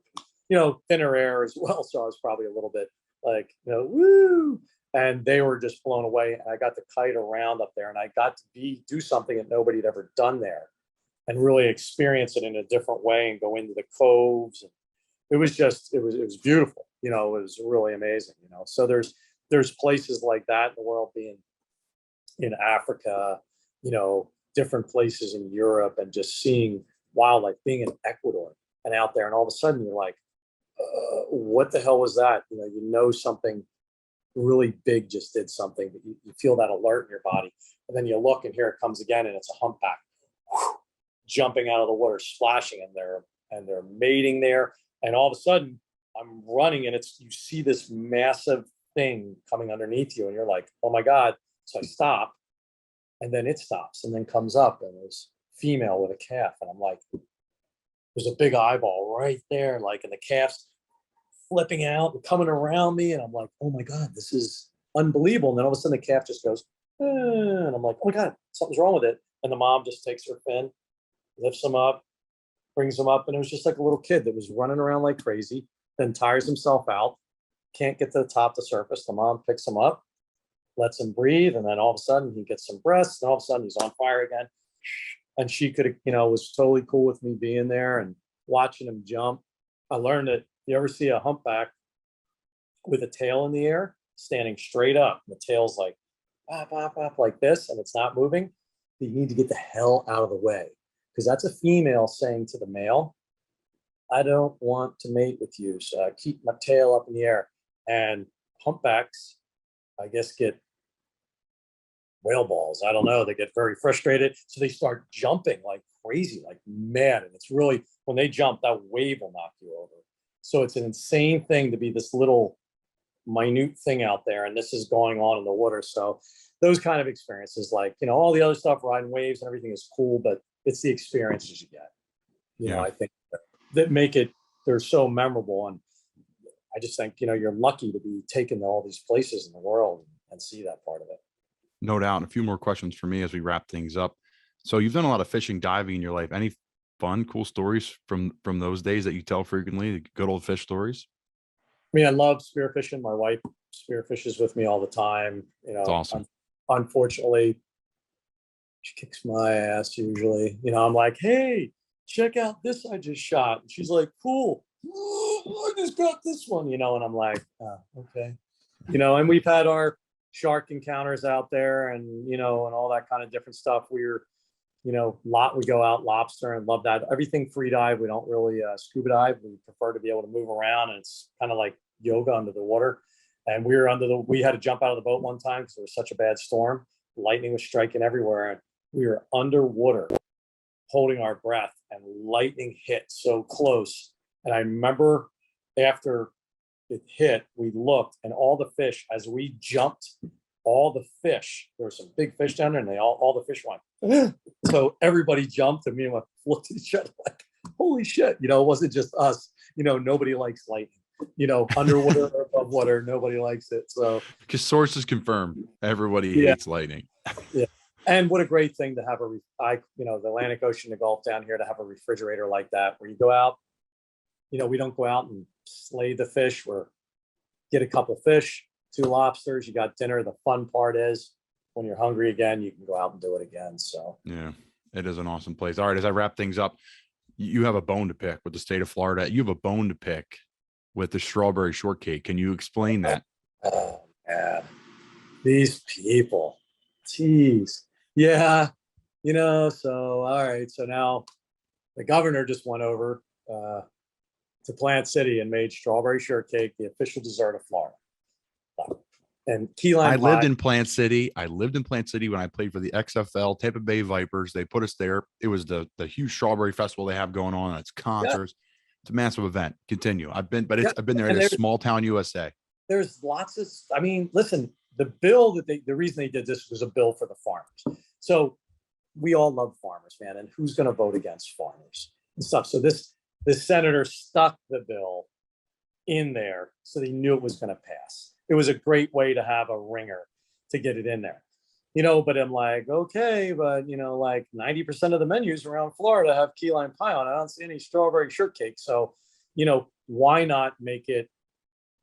thinner air as well. So I was probably a little bit like, woo. And they were just blown away. And I got the kite around up there, and I got to do something that nobody had ever done there, and really experience it in a different way and go into the coves. And it was beautiful. It was really amazing, So there's places like that in the world, being in Africa, different places in Europe, and just seeing wildlife, being in Ecuador and out there. And all of a sudden you're like, what the hell was that? Something really big just did something, but you feel that alert in your body. And then you look, and here it comes again, and it's a humpback jumping out of the water, splashing, and they're mating there. And all of a sudden I'm running, and you see this massive thing coming underneath you, and you're like, oh my God. So I stop, and then it stops, and then comes up, and there's female with a calf. And I'm like, there's a big eyeball right there, like, and the calf's flipping out and coming around me. And I'm like, oh my God, this is unbelievable. And then all of a sudden the calf just goes, and I'm like, oh my God, something's wrong with it. And the mom just takes her fin, lifts him up, brings him up. And it was just like a little kid that was running around like crazy, then tires himself out, can't get to the top of the surface. The mom picks him up, lets him breathe. And then all of a sudden he gets some breasts, and all of a sudden he's on fire again. And she was totally cool with me being there and watching him jump. I learned that you ever see a humpback with a tail in the air, standing straight up, and the tail's like, bop, bop, bop, like this, and it's not moving, you need to get the hell out of the way. Because that's a female saying to the male, I don't want to mate with you, so I keep my tail up in the air. And humpbacks, I guess, get whale balls. I don't know. They get very frustrated. So they start jumping like crazy, like mad. And it's really, when they jump, that wave will knock you over. So it's an insane thing to be this little minute thing out there. And this is going on in the water. So those kind of experiences, like, all the other stuff, riding waves and everything is cool, but it's the experiences you get. I think that make it, they're so memorable. And I just think, you're lucky to be taken to all these places in the world and see that part of it. No doubt. And a few more questions for me as we wrap things up. So you've done a lot of fishing, diving in your life. Any fun, cool stories from those days that you tell frequently, the good old fish stories? I mean, I love spearfishing. My wife spearfishes with me all the time. It's awesome. unfortunately, she kicks my ass usually. You know, I'm like, hey, check out this I just shot. And she's like, cool. I just got this one, you know, and I'm like, oh, okay. You know, and we've had our shark encounters out there and, you know, and all that kind of different stuff. We're, you know, we go out lobster and love that. Everything free dive. We don't really scuba dive. We prefer to be able to move around, and it's kind of like yoga under the water. And we had to jump out of the boat one time because there was such a bad storm. Lightning was striking everywhere. And we were underwater holding our breath, and lightning hit so close. And I remember after it hit, we looked, and all the fish, as we jumped, all the fish, there were some big fish down there, and all the fish went. So everybody jumped, and me and my looked at each other like, holy shit. You know, it wasn't just us. You know, nobody likes lightning. You know, underwater or above water, nobody likes it. So, because sources confirm everybody hates lightning. Yeah. And what a great thing to have you know, the Atlantic Ocean, the Gulf down here, to have a refrigerator like that, where you go out, you know, we don't go out and slay the fish. We're get a couple fish, 2 lobsters, you got dinner. The fun part is when you're hungry again, you can go out and do it again. So, yeah, it is an awesome place. All right. As I wrap things up, you have a bone to pick with the state of Florida. You have a bone to pick with the strawberry shortcake. Can you explain that? Oh, man. These people, geez. Yeah, you know, so, all right. So now the governor just went over to Plant City and made strawberry shortcake the official dessert of Florida. And key lime I pie. lived in Plant City. I lived in Plant City when I played for the XFL Tampa Bay Vipers. They put us there. It was the huge strawberry festival they have going on. It's concerts. Yeah. It's a massive event. Continue. I've been there. It's small town USA. There's lots of, I mean, listen, the bill the reason they did this was a bill for the farmers. So we all love farmers, man. And who's going to vote against farmers and stuff? So this senator stuck the bill in there so they knew it was going to pass. It was a great way to have a ringer to get it in there, you know, but I'm like, okay, but you know, like 90% of the menus around Florida have key lime pie on it. I don't see any strawberry shortcake. So, you know, why not make it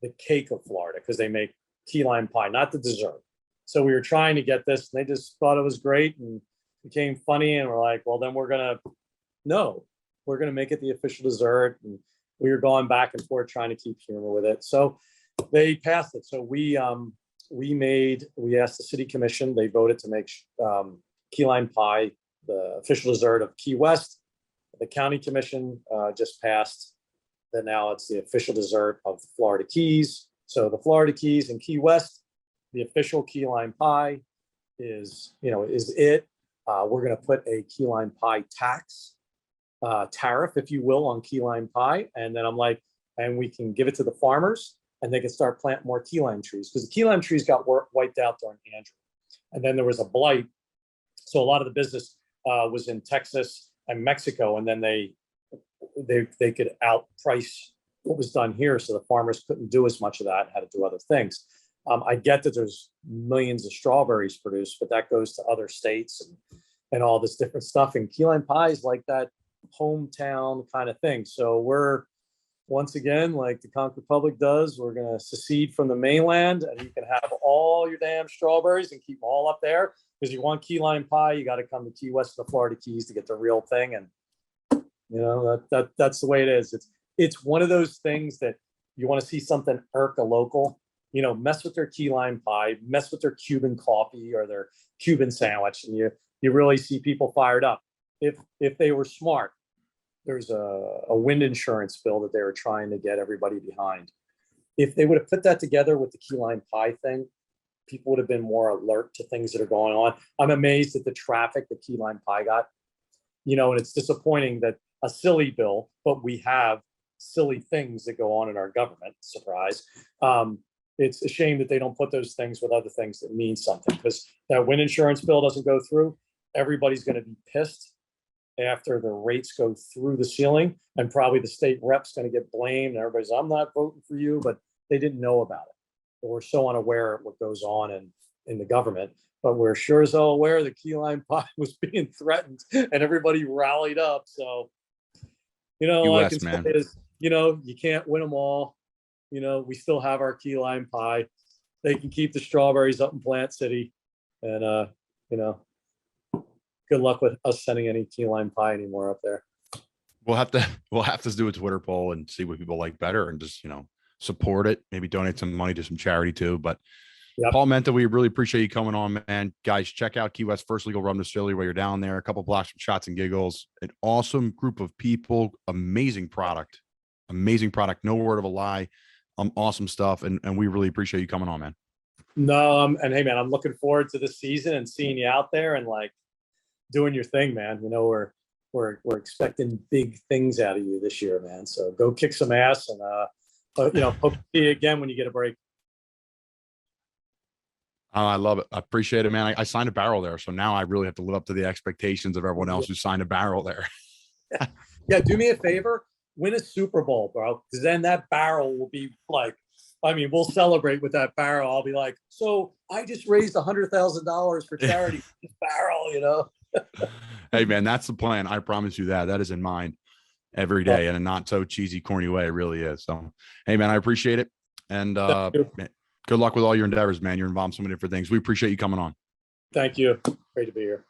the cake of Florida? Because they make key lime pie, not the dessert. So we were trying to get this, and they just thought it was great and became funny. And we're like, well, then we're going to make it the official dessert. And we were going back and forth trying to keep humor with it. So they passed it. So we asked the city commission, they voted to make key lime pie the official dessert of Key West. The county commission just passed that now it's the official dessert of the Florida Keys. So the Florida Keys and Key West, the official key lime pie is it. We're going to put a key lime pie tariff, if you will, on key lime pie. And then I'm like, and we can give it to the farmers, and they can start planting more key lime trees, because the key lime trees got wiped out during Andrew. And then there was a blight. So a lot of the business was in Texas and Mexico, and then they could outprice what was done here. So the farmers couldn't do as much of that, had to do other things. I get that there's millions of strawberries produced, but that goes to other states and all this different stuff. And key lime pie is like that hometown kind of thing. So we're, once again, like the Conch Republic does, we're going to secede from the mainland, and you can have all your damn strawberries and keep them all up there. Because you want key lime pie, you got to come to Key West of the Florida Keys to get the real thing. And you know, that's the way it is. It's one of those things that you want to see something irk a local, you know, mess with their key lime pie, mess with their Cuban coffee or their Cuban sandwich, and you really see people fired up. If they were smart, there's a wind insurance bill that they were trying to get everybody behind. If they would have put that together with the key lime pie thing, people would have been more alert to things that are going on. I'm amazed at the traffic that key lime pie got, you know, and it's disappointing that a silly bill, but we have silly things that go on in our government. Surprise. It's a shame that they don't put those things with other things that mean something, because that wind insurance bill doesn't go through. Everybody's going to be pissed after the rates go through the ceiling, and probably the state rep's going to get blamed. And everybody's, I'm not voting for you, but they didn't know about it. But we're so unaware of what goes on in the government. But we're sure as hell aware that key lime pie was being threatened, and everybody rallied up. So, you know, all I can say is, you know, you can't win them all. You know, we still have our key lime pie. They can keep the strawberries up in Plant City. And you know, good luck with us sending any key lime pie anymore up there. We'll have to do a Twitter poll and see what people like better, and just, support it. Maybe donate some money to some charity too. But Yep. Paul Menta, we really appreciate you coming on, man. Guys, check out Key West First Legal Rum Distillery while you're down there. A couple blocks from Shots and Giggles. An awesome group of people. Amazing product. No word of a lie. Awesome stuff. And we really appreciate you coming on, man. No, and hey, man, I'm looking forward to the season and seeing you out there and like doing your thing, man. We're expecting big things out of you this year, man. So go kick some ass, and hope to see you again when you get a break. Oh, I love it. I appreciate it, man. I signed a barrel there, so now I really have to live up to the expectations of everyone else who signed a barrel there. Yeah, do me a favor, win a Super Bowl, bro, because then that barrel will be like, we'll celebrate with that barrel. I'll be like, so I just raised $100,000 for charity with this barrel, Hey, man, that's the plan. I promise you that. That is in mind every day, in a not so cheesy, corny way. It really is. So, hey, man, I appreciate it. And man, good luck with all your endeavors, man. You're involved in so many different things. We appreciate you coming on. Thank you. Great to be here.